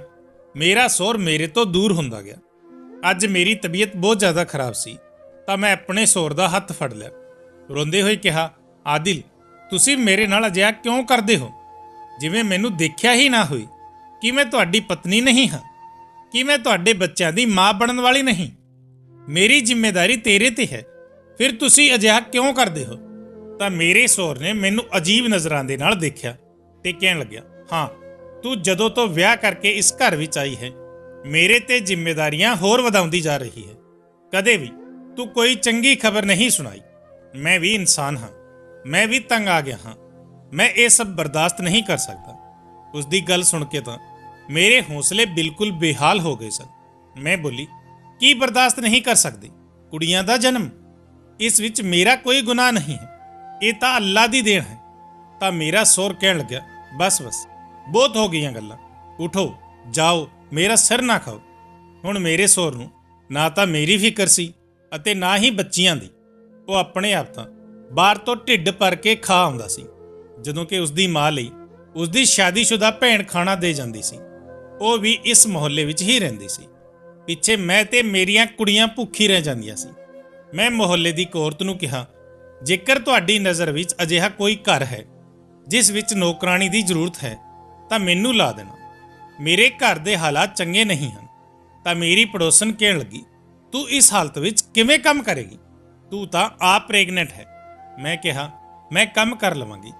ਮੇਰਾ ਸਹੁਰਾ ਮੇਰੇ ਤੋਂ ਦੂਰ ਹੁੰਦਾ ਗਿਆ। ਅੱਜ ਮੇਰੀ ਤਬੀਅਤ ਬਹੁਤ ਜ਼ਿਆਦਾ ਖਰਾਬ ਸੀ ਤਾਂ ਮੈਂ ਆਪਣੇ ਸਹੁਰੇ ਦਾ ਹੱਥ ਫੜ ਲਿਆ। ਰੋਂਦੇ ਹੋਏ ਕਿਹਾ, ਆਦਿਲ, ਤੁਸੀਂ ਮੇਰੇ ਨਾਲ ਅਜਿਹਾ ਕਿਉਂ ਕਰਦੇ ਹੋ? ਜਿਵੇਂ ਮੈਨੂੰ ਦੇਖਿਆ ਹੀ ਨਾ ਹੋਵੇ ਕਿ ਮੈਂ ਤੁਹਾਡੀ ਪਤਨੀ ਨਹੀਂ ਹਾਂ, ਕਿ ਮੈਂ ਤੁਹਾਡੇ ਬੱਚਿਆਂ ਦੀ ਮਾਂ ਬਣਨ ਵਾਲੀ ਨਹੀਂ। ਮੇਰੀ ਜ਼ਿੰਮੇਵਾਰੀ ਤੇਰੇ ਤੇ ਹੈ, ਫਿਰ ਤੁਸੀਂ ਅਜਿਹਾ ਕਿਉਂ ਕਰਦੇ ਹੋ? ਤਾਂ ਮੇਰੇ ਸਹੁਰ ਨੇ ਮੈਨੂੰ ਅਜੀਬ ਨਜ਼ਰਾਂ ਦੇ ਨਾਲ ਦੇਖਿਆ ਤੇ ਕਹਿਣ ਲੱਗਿਆ, ਹਾਂ, ਤੂੰ ਜਦੋਂ ਤੋਂ ਵਿਆਹ ਕਰਕੇ ਇਸ ਘਰ ਵਿੱਚ ਆਈ ਹੈ, ਮੇਰੇ ਤੇ ਜ਼ਿੰਮੇਵਾਰੀਆਂ ਹੋਰ ਵਧਾਉਂਦੀ ਜਾ ਰਹੀ ਹੈ। ਕਦੇ ਵੀ ਤੂੰ ਕੋਈ ਚੰਗੀ ਖਬਰ ਨਹੀਂ ਸੁਣਾਈ। ਮੈਂ ਵੀ ਇਨਸਾਨ ਹਾਂ, ਮੈਂ ਵੀ ਤੰਗ ਆ ਗਿਆ ਹਾਂ। ਮੈਂ ਇਹ ਸਭ ਬਰਦਾਸ਼ਤ ਨਹੀਂ ਕਰ ਸਕਦਾ। ਉਸ ਦੀ ਗੱਲ ਸੁਣ ਕੇ ਤਾਂ ਮੇਰੇ ਹੌਸਲੇ ਬਿਲਕੁਲ ਬੇਹਾਲ ਹੋ ਗਏ ਸਨ। ਮੈਂ ਬੋਲੀ, ਕੀ ਬਰਦਾਸ਼ਤ ਨਹੀਂ ਕਰ ਸਕਦੀ? ਕੁੜੀਆਂ ਦਾ ਜਨਮ, ਇਸ ਵਿੱਚ ਮੇਰਾ ਕੋਈ ਗੁਨਾਹ ਨਹੀਂ ਹੈ, ਇਹ ਤਾਂ ਅੱਲਾ ਦੀ ਦੇਣ ਹੈ। ਤਾਂ ਮੇਰਾ ਸਹੁਰ ਕਹਿਣ ਲੱਗਿਆ, ਬਸ ਬਹੁਤ ਹੋ ਗਈਆਂ ਗੱਲਾਂ, ਉਠੋ ਜਾਓ, ਮੇਰਾ ਸਿਰ ਨਾ ਖਾਓ। ਹੁਣ ਮੇਰੇ ਸਹੁਰ ਨੂੰ ਨਾ ਤਾਂ ਮੇਰੀ ਫਿਕਰ ਸੀ ਅਤੇ ਨਾ ਹੀ ਬੱਚੀਆਂ ਦੀ। ਉਹ ਆਪਣੇ ਆਪ ਤਾਂ ਬਾਹਰ ਤੋਂ ਢਿੱਡ ਭਰ ਕੇ ਖਾ ਆਉਂਦਾ ਸੀ, ਜਦੋਂ ਕਿ ਉਸ ਦੀ ਮਾਂ ਲਈ ਉਸ ਦੀ ਸ਼ਾਦੀशुदा ਭੈਣ ਖਾਣਾ ਦੇ ਜਾਂਦੀ ਸੀ। ਉਹ ਵੀ ਇਸ ਮੁਹੱਲੇ ਵਿੱਚ ਹੀ ਰਹਿੰਦੀ ਸੀ। ਪਿੱਛੇ ਮੈਂ ਤੇ ਮੇਰੀਆਂ ਕੁੜੀਆਂ ਭੁੱਖੀ ਰਹਿ ਜਾਂਦੀਆਂ ਸੀ। ਮੈਂ ਮੁਹੱਲੇ ਦੀ ਇੱਕ ਔਰਤ ਨੂੰ ਕਿਹਾ, ਜੇਕਰ ਤੁਹਾਡੀ ਨਜ਼ਰ ਵਿੱਚ ਅਜਿਹਾ ਕੋਈ ਘਰ ਹੈ ਜਿਸ ਵਿੱਚ ਨੌਕਰਾਣੀ ਦੀ ਜ਼ਰੂਰਤ ਹੈ ਤਾਂ ਮੈਨੂੰ ਲਾ ਦੇਣਾ। ਮੇਰੇ ਘਰ ਦੇ ਹਾਲਾਤ ਚੰਗੇ ਨਹੀਂ ਹਨ। ਤਾਂ ਮੇਰੀ ਪੜੋਸਣ ਕਹਿਣ ਲੱਗੀ, ਤੂੰ ਇਸ ਹਾਲਤ ਵਿੱਚ ਕਿਵੇਂ ਕੰਮ ਕਰੇਗੀ? ਤੂੰ ਤਾਂ ਆਪ ਪ੍ਰੈਗਨੈਂਟ ਹੈ। ਮੈਂ ਕਿਹਾ, ਮੈਂ ਕੰਮ ਕਰ ਲਵਾਂਗੀ,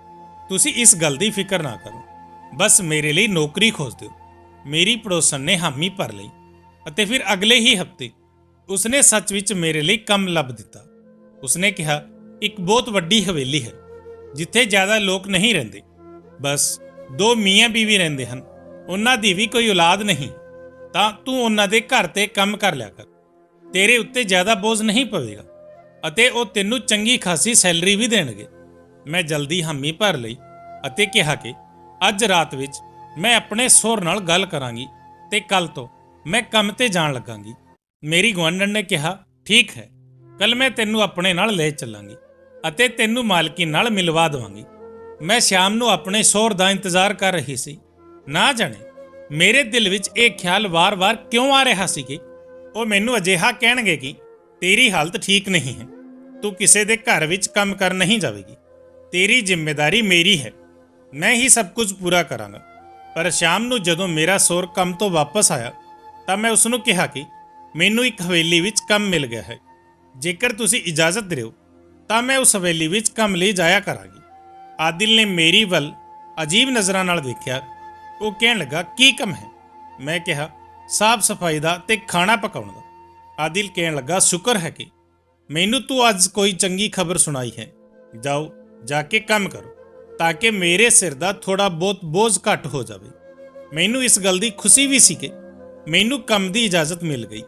ਤੁਸੀਂ ਇਸ ਗੱਲ ਦੀ ਫਿਕਰ ਨਾ ਕਰੋ, ਬਸ ਮੇਰੇ ਲਈ ਨੌਕਰੀ ਖੋਜ ਦਿਓ। ਮੇਰੀ ਪੜੋਸਣ ਨੇ ਹਾਮੀ ਭਰ ਲਈ ਅਤੇ ਫਿਰ ਅਗਲੇ ਹੀ ਹਫ਼ਤੇ ਉਸਨੇ ਸੱਚ ਵਿੱਚ ਮੇਰੇ ਲਈ ਕੰਮ ਲੱਭ ਦਿੱਤਾ। ਉਸਨੇ ਕਿਹਾ, ਇੱਕ ਬਹੁਤ ਵੱਡੀ ਹਵੇਲੀ ਹੈ ਜਿੱਥੇ ਜ਼ਿਆਦਾ ਲੋਕ ਨਹੀਂ ਰਹਿੰਦੇ, ਬਸ 2 ਮੀਆਂ ਬੀਵੀ ਰਹਿੰਦੇ ਹਨ, ਉਹਨਾਂ ਦੀ ਵੀ ਕੋਈ ਔਲਾਦ ਨਹੀਂ। ਤਾਂ ਤੂੰ ਉਹਨਾਂ ਦੇ ਘਰ ਤੇ ਕੰਮ ਕਰ ਲਿਆ ਕਰ, ਤੇਰੇ ਉੱਤੇ ਜ਼ਿਆਦਾ ਬੋਝ ਨਹੀਂ ਪਵੇਗਾ ਅਤੇ ਉਹ ਤੈਨੂੰ ਚੰਗੀ ਖਾਸੀ ਸੈਲਰੀ ਵੀ ਦੇਣਗੇ। ਮੈਂ ਜਲਦੀ ਹਾਮੀ ਭਰ ਲਈ ਅਤੇ ਕਿਹਾ ਕਿ ਅੱਜ ਰਾਤ ਵਿੱਚ ਮੈਂ ਆਪਣੇ ਸਹੁਰ ਨਾਲ ਗੱਲ ਕਰਾਂਗੀ ਤੇ ਕੱਲ ਤੋਂ ਮੈਂ ਕੰਮ ਤੇ ਜਾਣ ਲੱਗਾਂਗੀ। ਮੇਰੀ ਗੁਆਂਢਣ ਨੇ ਕਿਹਾ, ਠੀਕ ਹੈ, ਕੱਲ ਮੈਂ ਤੈਨੂੰ ਆਪਣੇ ਨਾਲ ਲੈ ਚੱਲਾਂਗੀ ਅਤੇ ਤੈਨੂੰ ਮਾਲਕੀ ਨਾਲ ਮਿਲਵਾ ਦੇਵਾਂਗੀ। ਮੈਂ ਸ਼ਾਮ ਨੂੰ ਆਪਣੇ ਸਹੁਰ ਦਾ ਇੰਤਜ਼ਾਰ ਕਰ ਰਹੀ ਸੀ। ਨਾ ਜਾਣੇ ਮੇਰੇ ਦਿਲ ਵਿੱਚ ਇਹ ਖਿਆਲ ਵਾਰ-ਵਾਰ ਕਿਉਂ ਆ ਰਿਹਾ ਸੀ ਕਿ ਉਹ ਮੈਨੂੰ ਅਜਿਹਾ ਕਹਿਣਗੇ ਕਿ ਤੇਰੀ ਹਾਲਤ ਠੀਕ ਨਹੀਂ ਹੈ, ਤੂੰ ਕਿਸੇ ਦੇ ਘਰ ਵਿੱਚ ਕੰਮ ਕਰ ਨਹੀਂ ਜਾਵੇਗੀ, ਤੇਰੀ ਜ਼ਿੰਮੇਵਾਰੀ ਮੇਰੀ ਹੈ, ਮੈਂ ਹੀ ਸਭ ਕੁਝ ਪੂਰਾ ਕਰਾਂਗਾ। ਪਰ ਸ਼ਾਮ ਨੂੰ ਜਦੋਂ ਮੇਰਾ ਸਹੁਰ ਕੰਮ ਤੋਂ ਵਾਪਸ ਆਇਆ ਤਾਂ ਮੈਂ ਉਸ ਨੂੰ ਕਿਹਾ ਕਿ ਮੈਨੂੰ ਇੱਕ ਹਵੇਲੀ ਵਿੱਚ ਕੰਮ ਮਿਲ ਗਿਆ ਹੈ, ਜੇਕਰ ਤੁਸੀਂ ਇਜਾਜ਼ਤ ਦਿਓ ਤਾਂ ਮੈਂ ਉਸ ਹਵੇਲੀ ਵਿੱਚ ਕੰਮ ਲਈ ਜਾਇਆ ਕਰਾਂਗੀ। ਆਦਿਲ ਨੇ ਮੇਰੀ ਵੱਲ ਅਜੀਬ ਨਜ਼ਰਾਂ ਨਾਲ ਦੇਖਿਆ। ਉਹ ਕਹਿਣ ਲੱਗਾ, ਕੀ ਕੰਮ ਹੈ? ਮੈਂ ਕਿਹਾ, ਸਾਫ ਸਫਾਈ ਦਾ ਤੇ ਖਾਣਾ ਪਕਾਉਣ ਦਾ। ਆਦਿਲ ਕਹਿਣ ਲੱਗਾ, ਸ਼ੁਕਰ ਹੈ ਕਿ ਮੈਨੂੰ ਤੂੰ ਅੱਜ ਕੋਈ ਚੰਗੀ ਖਬਰ ਸੁਣਾਈ ਹੈ। ਜਾਓ, ਜਾ ਕੇ ਕੰਮ ਕਰੋ ਤਾਂ ਕਿ ਮੇਰੇ ਸਿਰ ਦਾ ਥੋੜਾ ਬਹੁਤ ਬੋਝ ਘੱਟ ਹੋ ਜਾਵੇ। ਮੈਨੂੰ ਇਸ ਗੱਲ ਦੀ ਖੁਸ਼ੀ ਵੀ ਸੀ ਕਿ ਮੈਨੂੰ ਕੰਮ ਦੀ ਇਜਾਜ਼ਤ ਮਿਲ ਗਈ,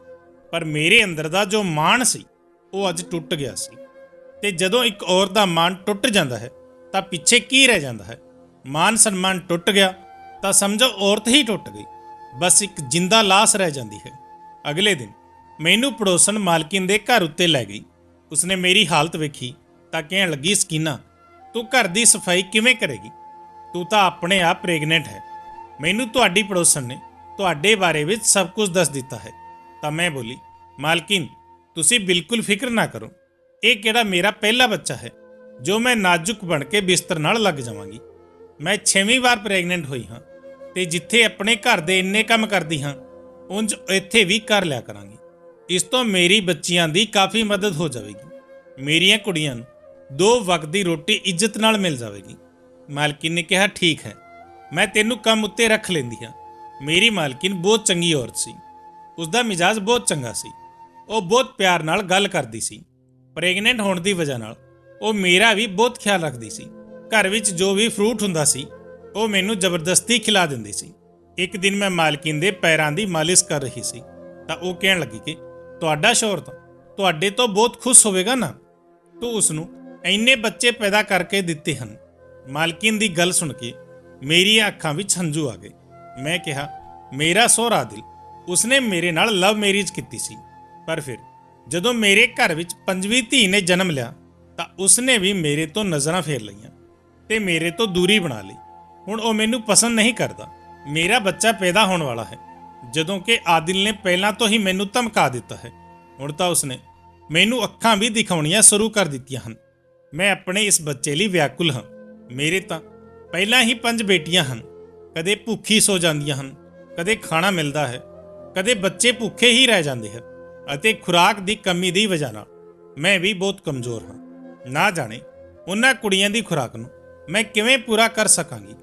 ਪਰ ਮੇਰੇ ਅੰਦਰ ਦਾ ਜੋ ਮਾਣ ਸੀ ਉਹ ਅੱਜ ਟੁੱਟ ਗਿਆ ਸੀ। ਤੇ ਜਦੋਂ ਇੱਕ ਔਰਤ ਦਾ ਮਾਣ ਟੁੱਟ ਜਾਂਦਾ ਹੈ ਤਾਂ ਪਿੱਛੇ ਕੀ ਰਹਿ ਜਾਂਦਾ ਹੈ? ਮਾਨ ਸਨਮਾਨ ਟੁੱਟ ਗਿਆ ਤਾਂ ਸਮਝੋ ਔਰਤ ਹੀ ਟੁੱਟ ਗਈ, ਬਸ ਇੱਕ ਜਿੰਦਾ ਲਾਸ਼ ਰਹਿ ਜਾਂਦੀ ਹੈ। ਅਗਲੇ ਦਿਨ ਮੈਨੂੰ ਪੜੋਸਣ ਮਾਲਕਿਨ ਦੇ ਘਰ ਉੱਤੇ ਲੈ ਗਈ। ਉਸਨੇ ਮੇਰੀ ਹਾਲਤ ਵੇਖੀ ਤਾਂ ਕਹਿਣ ਲੱਗੀ, ਸਕੀਨਾ, ਤੂੰ ਘਰ ਦੀ ਸਫਾਈ ਕਿਵੇਂ ਕਰੇਗੀ? ਤੂੰ ਤਾਂ ਆਪਣੇ ਆਪ ਪ੍ਰੈਗਨੈਂਟ ਹੈ। ਮੈਨੂੰ ਤੁਹਾਡੀ ਪੜੋਸਣ ਨੇ ਤੁਹਾਡੇ ਬਾਰੇ ਵਿੱਚ ਸਭ ਕੁਝ ਦੱਸ ਦਿੱਤਾ ਹੈ। ਤਾਂ ਮੈਂ ਬੋਲੀ, ਮਾਲਕਿਨ, ਤੁਸੀਂ ਬਿਲਕੁਲ ਫਿਕਰ ਨਾ ਕਰੋ, ਇਹ ਕਿਹੜਾ ਮੇਰਾ ਪਹਿਲਾ ਬੱਚਾ ਹੈ ਜੋ ਮੈਂ ਨਾਜ਼ੁਕ ਬਣ ਕੇ ਬਿਸਤਰ ਨਾਲ ਲੱਗ ਜਾਵਾਂਗੀ। ਮੈਂ 6ਵੀਂ ਵਾਰ ਪ੍ਰੈਗਨੈਂਟ ਹੋਈ ਹਾਂ ਤੇ ਜਿੱਥੇ ਆਪਣੇ ਘਰ ਦੇ ਇੰਨੇ ਕੰਮ ਕਰਦੀ ਹਾਂ ਉਂਝ ਇੱਥੇ ਵੀ ਕਰ ਲਿਆ ਕਰਾਂਗੀ। ਇਸ ਤੋਂ ਮੇਰੀ ਬੱਚੀਆਂ ਦੀ ਕਾਫੀ ਮਦਦ ਹੋ ਜਾਵੇਗੀ। ਮੇਰੀਆਂ ਕੁੜੀਆਂ ਨੂੰ 2 ਵਕਤ ਦੀ ਰੋਟੀ ਇੱਜ਼ਤ ਨਾਲ ਮਿਲ ਜਾਵੇਗੀ। ਮਾਲਕਿਨ ਨੇ ਕਿਹਾ, ਠੀਕ ਹੈ, ਮੈਂ ਤੈਨੂੰ ਕੰਮ ਉੱਤੇ ਰੱਖ ਲੈਂਦੀ ਹਾਂ। ਮੇਰੀ ਮਾਲਕਿਨ ਬਹੁਤ ਚੰਗੀ ਔਰਤ ਸੀ। ਉਸ ਦਾ ਮਿਜਾਜ਼ ਬਹੁਤ ਚੰਗਾ ਸੀ। ਉਹ ਬਹੁਤ ਪਿਆਰ ਨਾਲ ਗੱਲ ਕਰਦੀ ਸੀ। ਪ੍ਰੈਗਨੈਂਟ ਹੋਣ ਦੀ ਵਜ੍ਹਾ ਨਾਲ ਉਹ ਮੇਰਾ ਵੀ ਬਹੁਤ ਖਿਆਲ ਰੱਖਦੀ ਸੀ। ਘਰ ਵਿੱਚ ਜੋ ਵੀ ਫਰੂਟ ਹੁੰਦਾ ਸੀ ਉਹ ਮੈਨੂੰ ਜ਼ਬਰਦਸਤੀ ਖਿਲਾ ਦਿੰਦੀ ਸੀ। ਇੱਕ ਦਿਨ ਮੈਂ ਮਾਲਕਿਨ ਦੇ ਪੈਰਾਂ ਦੀ ਮਾਲਿਸ਼ ਕਰ ਰਹੀ ਸੀ ਤਾਂ ਉਹ ਕਹਿਣ ਲੱਗੀ ਕਿ ਤੁਹਾਡਾ ਸ਼ੌਹਰ ਤਾਂ ਤੁਹਾਡੇ ਤੋਂ ਬਹੁਤ ਖੁਸ਼ ਹੋਵੇਗਾ ਨਾ, ਤੂੰ ਉਸ ਨੂੰ ਇੰਨੇ ਬੱਚੇ ਪੈਦਾ ਕਰਕੇ ਦਿੱਤੇ ਹਨ। ਮਾਲਕਿਨ ਦੀ ਗੱਲ ਸੁਣ ਕੇ ਮੇਰੀਆਂ ਅੱਖਾਂ ਵਿੱਚ ਹੰਝੂ ਆ ਗਏ। ਮੈਂ ਕਿਹਾ, ਮੇਰਾ ਸਹੁਰਾ ਆਦਿਲ, ਉਸਨੇ ਮੇਰੇ ਨਾਲ ਲਵ ਮੈਰਿਜ ਕੀਤੀ ਸੀ, ਪਰ ਫਿਰ ਜਦੋਂ ਮੇਰੇ ਘਰ ਵਿੱਚ 5ਵੀਂ ਧੀ ਨੇ ਜਨਮ ਲਿਆ ਤਾਂ ਉਸਨੇ ਵੀ ਮੇਰੇ ਤੋਂ ਨਜ਼ਰਾਂ ਫੇਰ ਲਈਆਂ ਤੇ ਮੇਰੇ ਤੋਂ ਦੂਰੀ ਬਣਾ ਲਈ। ਹੁਣ ਉਹ ਮੈਨੂੰ ਪਸੰਦ ਨਹੀਂ ਕਰਦਾ। ਮੇਰਾ ਬੱਚਾ ਪੈਦਾ ਹੋਣ ਵਾਲਾ ਹੈ, ਜਦੋਂ ਕਿ ਆਦਿਲ ਨੇ ਪਹਿਲਾਂ ਤੋਂ ਹੀ ਮੈਨੂੰ ਧਮਕਾ ਦਿੱਤਾ ਹੈ। ਹੁਣ ਤਾਂ ਉਸਨੇ ਮੈਨੂੰ ਅੱਖਾਂ ਵੀ ਦਿਖਾਉਣੀਆਂ ਸ਼ੁਰੂ ਕਰ ਦਿੱਤੀਆਂ ਹਨ। ਮੈਂ ਆਪਣੇ ਇਸ ਬੱਚੇ ਲਈ ਵਿਆਕੁਲ ਹਾਂ। ਮੇਰੇ ਤਾਂ ਪਹਿਲਾਂ ਹੀ 5 ਬੇਟੀਆਂ ਹਨ। ਕਦੇ ਭੁੱਖੀ ਸੋ ਜਾਂਦੀਆਂ ਹਨ, ਕਦੇ ਖਾਣਾ ਮਿਲਦਾ ਹੈ, ਕਦੇ ਬੱਚੇ ਭੁੱਖੇ ਹੀ ਰਹਿ ਜਾਂਦੇ ਹਨ ਅਤੇ ਖੁਰਾਕ ਦੀ ਕਮੀ ਦੀ ਵਜ੍ਹਾ ਨਾਲ ਮੈਂ ਵੀ ਬਹੁਤ ਕਮਜ਼ੋਰ ਹਾਂ। ਨਾ ਜਾਣੇ ਉਹਨਾਂ ਕੁੜੀਆਂ ਦੀ ਖੁਰਾਕ ਨੂੰ ਮੈਂ ਕਿਵੇਂ ਪੂਰਾ ਕਰ ਸਕਾਂਗੀ।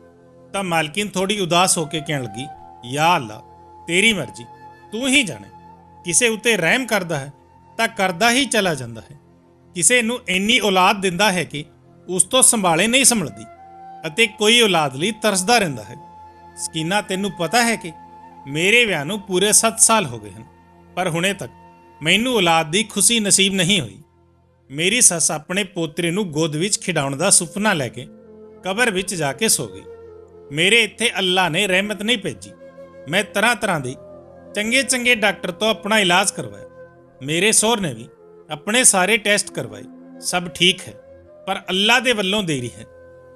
ਤਾਂ ਮਾਲਕਿਨ ਥੋੜੀ ਉਦਾਸ ਹੋ ਕੇ ਕਹਿਣ ਲੱਗੀ, ਯਾ ਅੱਲਾ, ਤੇਰੀ ਮਰਜ਼ੀ, ਤੂੰ ਹੀ ਜਾਣੇ। ਕਿਸੇ ਉੱਤੇ ਰਹਿਮ ਕਰਦਾ ਹੈ ਤਾਂ ਕਰਦਾ ਹੀ ਚਲਾ ਜਾਂਦਾ ਹੈ। ਕਿਸੇ ਨੂੰ ਇੰਨੀ ਔਲਾਦ ਦਿੰਦਾ ਹੈ ਕਿ ਉਸ ਤੋਂ ਸੰਭਾਲੇ ਨਹੀਂ ਸੰਭਲਦੀ ਅਤੇ ਕੋਈ ਔਲਾਦ ਲਈ ਤਰਸਦਾ ਰਹਿੰਦਾ ਹੈ। ਸਕੀਨਾ, ਤੈਨੂੰ ਪਤਾ ਹੈ ਕਿ ਮੇਰੇ ਵਿਆਹ ਨੂੰ ਪੂਰੇ 7 ਸਾਲ ਹੋ ਗਏ ਹਨ, ਪਰ ਹੁਣੇ ਤੱਕ ਮੈਨੂੰ ਔਲਾਦ ਦੀ ਖੁਸ਼ੀ ਨਸੀਬ ਨਹੀਂ ਹੋਈ। ਮੇਰੀ ਸੱਸ ਆਪਣੇ ਪੋਤਰੇ ਨੂੰ ਗੋਦ ਵਿੱਚ ਖਿਡਾਉਣ ਦਾ ਸੁਪਨਾ ਲੈ ਕੇ ਕਬਰ ਵਿੱਚ ਜਾ ਕੇ ਸੋ ਗਈ। ਮੇਰੇ ਇੱਥੇ ਅੱਲਾ ਨੇ ਰਹਿਮਤ ਨਹੀਂ ਭੇਜੀ। ਮੈਂ ਤਰ੍ਹਾਂ ਤਰ੍ਹਾਂ ਦੇ ਚੰਗੇ ਡਾਕਟਰ ਤੋਂ ਆਪਣਾ ਇਲਾਜ ਕਰਵਾਇਆ। ਮੇਰੇ ਸਹੁਰ ਨੇ ਵੀ ਆਪਣੇ ਸਾਰੇ ਟੈਸਟ ਕਰਵਾਏ, ਸਭ ਠੀਕ ਹੈ, ਪਰ ਅੱਲਾ ਦੇ ਵੱਲੋਂ ਦੇਰੀ ਹੈ।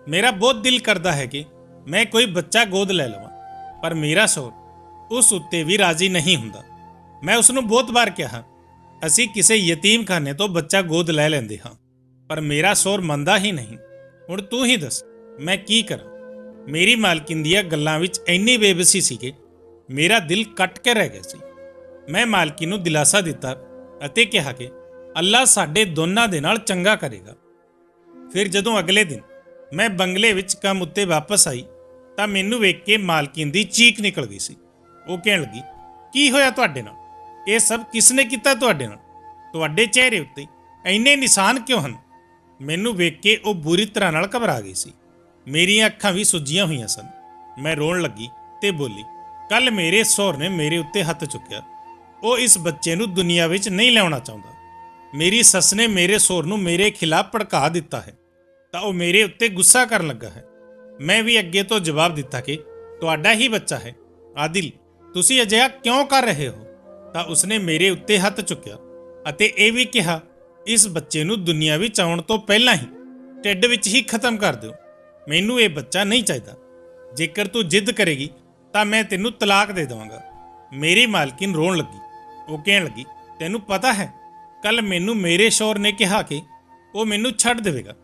ਮੇਰਾ ਬਹੁਤ ਦਿਲ ਕਰਦਾ ਹੈ ਕਿ ਮੈਂ ਕੋਈ ਬੱਚਾ ਗੋਦ ਲੈ ਲਵਾਂ, ਪਰ ਮੇਰਾ ਸਹੁਰ ਉਸ ਉੱਤੇ ਵੀ ਰਾਜ਼ੀ ਨਹੀਂ ਹੁੰਦਾ। ਮੈਂ ਉਸ ਨੂੰ ਬਹੁਤ ਵਾਰ ਕਿਹਾ, ਅਸੀਂ ਕਿਸੇ ਯਤੀਮਖਾਨੇ ਤੋਂ ਬੱਚਾ ਗੋਦ ਲੈ ਲੈਂਦੇ ਹਾਂ, ਪਰ ਮੇਰਾ ਸਹੁਰ ਮੰਨਦਾ ਹੀ ਨਹੀਂ। ਹੁਣ ਤੂੰ ਹੀ ਦੱਸ, ਮੈਂ ਕੀ ਕਰਾਂ। ਮੇਰੀ ਮਾਲਕਿਨ ਦੀਆਂ ਗੱਲਾਂ ਵਿੱਚ ਇੰਨੀ ਬੇਬਸੀ ਸੀ ਕਿ ਮੇਰਾ ਦਿਲ ਕੱਟ ਕੇ ਰਹਿ ਗਿਆ ਸੀ। ਮੈਂ ਮਾਲਕਿਨ ਨੂੰ ਦਿਲਾਸਾ ਦਿੱਤਾ ਅਤੇ ਕਿਹਾ ਕਿ ਅੱਲਾ ਸਾਡੇ ਦੋਨਾਂ ਦੇ ਨਾਲ ਚੰਗਾ ਕਰੇਗਾ। ਫਿਰ ਜਦੋਂ ਅਗਲੇ ਦਿਨ ਮੈਂ ਬੰਗਲੇ ਵਿੱਚ ਕੰਮ ਉੱਤੇ ਵਾਪਸ ਆਈ ਤਾਂ ਮੈਨੂੰ ਵੇਖ ਕੇ ਮਾਲਕਿਨ ਦੀ ਚੀਕ ਨਿਕਲ ਗਈ ਸੀ। ਉਹ ਕਹਿਣ ਲੱਗੀ, ਕੀ ਹੋਇਆ ਤੁਹਾਡੇ ਨਾਲ? ਇਹ ਸਭ ਕਿਸ ਨੇ ਕੀਤਾ ਤੁਹਾਡੇ ਨਾਲ? ਤੁਹਾਡੇ ਚਿਹਰੇ ਉੱਤੇ ਇੰਨੇ ਨਿਸ਼ਾਨ ਕਿਉਂ ਹਨ? ਮੈਨੂੰ ਵੇਖ ਕੇ ਉਹ ਬੁਰੀ ਤਰ੍ਹਾਂ ਨਾਲ ਘਬਰਾ ਗਈ ਸੀ। ਮੇਰੀਆਂ ਅੱਖਾਂ ਵੀ ਸੁੱਜੀਆਂ ਹੋਈਆਂ ਸਨ। ਮੈਂ ਰੋਣ ਲੱਗੀ ਤੇ ਬੋਲੀ, ਕੱਲ ਮੇਰੇ ਸਹੁਰ ਨੇ ਮੇਰੇ ਉੱਤੇ ਹੱਥ ਚੁੱਕਿਆ। ਉਹ ਇਸ ਬੱਚੇ ਨੂੰ ਦੁਨੀਆ ਵਿੱਚ ਨਹੀਂ ਲਿਆਉਣਾ ਚਾਹੁੰਦਾ। ਮੇਰੀ ਸੱਸ ਨੇ ਮੇਰੇ ਸਹੁਰ ਨੂੰ ਮੇਰੇ ਖਿਲਾਫ ਭੜਕਾ ਦਿੱਤਾ ਹੈ ਤਾਂ ਉਹ ਮੇਰੇ ਉੱਤੇ ਗੁੱਸਾ ਕਰਨ ਲੱਗਾ ਹੈ। ਮੈਂ ਵੀ ਅੱਗੇ ਤੋਂ ਜਵਾਬ ਦਿੱਤਾ ਕਿ ਤੁਹਾਡਾ ਹੀ ਬੱਚਾ ਹੈ। ਆਦਿਲ, ਤੁਸੀਂ ਅਜਿਹਾ ਕਿਉਂ ਕਰ ਰਹੇ ਹੋ? ਤਾਂ ਉਸਨੇ ਮੇਰੇ ਉੱਤੇ ਹੱਥ ਚੁੱਕਿਆ ਅਤੇ ਇਹ ਵੀ ਕਿਹਾ, ਇਸ ਬੱਚੇ ਨੂੰ ਦੁਨੀਆ ਵਿੱਚ ਆਉਣ ਤੋਂ ਪਹਿਲਾਂ ਹੀ ਢਿੱਡ ਵਿੱਚ ਹੀ ਖਤਮ ਕਰ ਦਿਓ। ਮੈਨੂੰ ਇਹ ਬੱਚਾ ਨਹੀਂ ਚਾਹੀਦਾ। ਜੇਕਰ ਤੂੰ ਜਿੱਦ ਕਰੇਗੀ ਤਾਂ ਮੈਂ ਤੈਨੂੰ ਤਲਾਕ ਦੇ ਦੇਵਾਂਗਾ। ਮੇਰੀ ਮਾਲਕਿਨ ਰੋਣ ਲੱਗੀ। ਉਹ ਕਹਿਣ ਲੱਗੀ, ਤੈਨੂੰ ਪਤਾ ਹੈ, ਕੱਲ ਮੈਨੂੰ ਮੇਰੇ ਸ਼ੌਹਰ ਨੇ ਕਿਹਾ ਕਿ ਉਹ ਮੈਨੂੰ ਛੱਡ ਦੇਵੇਗਾ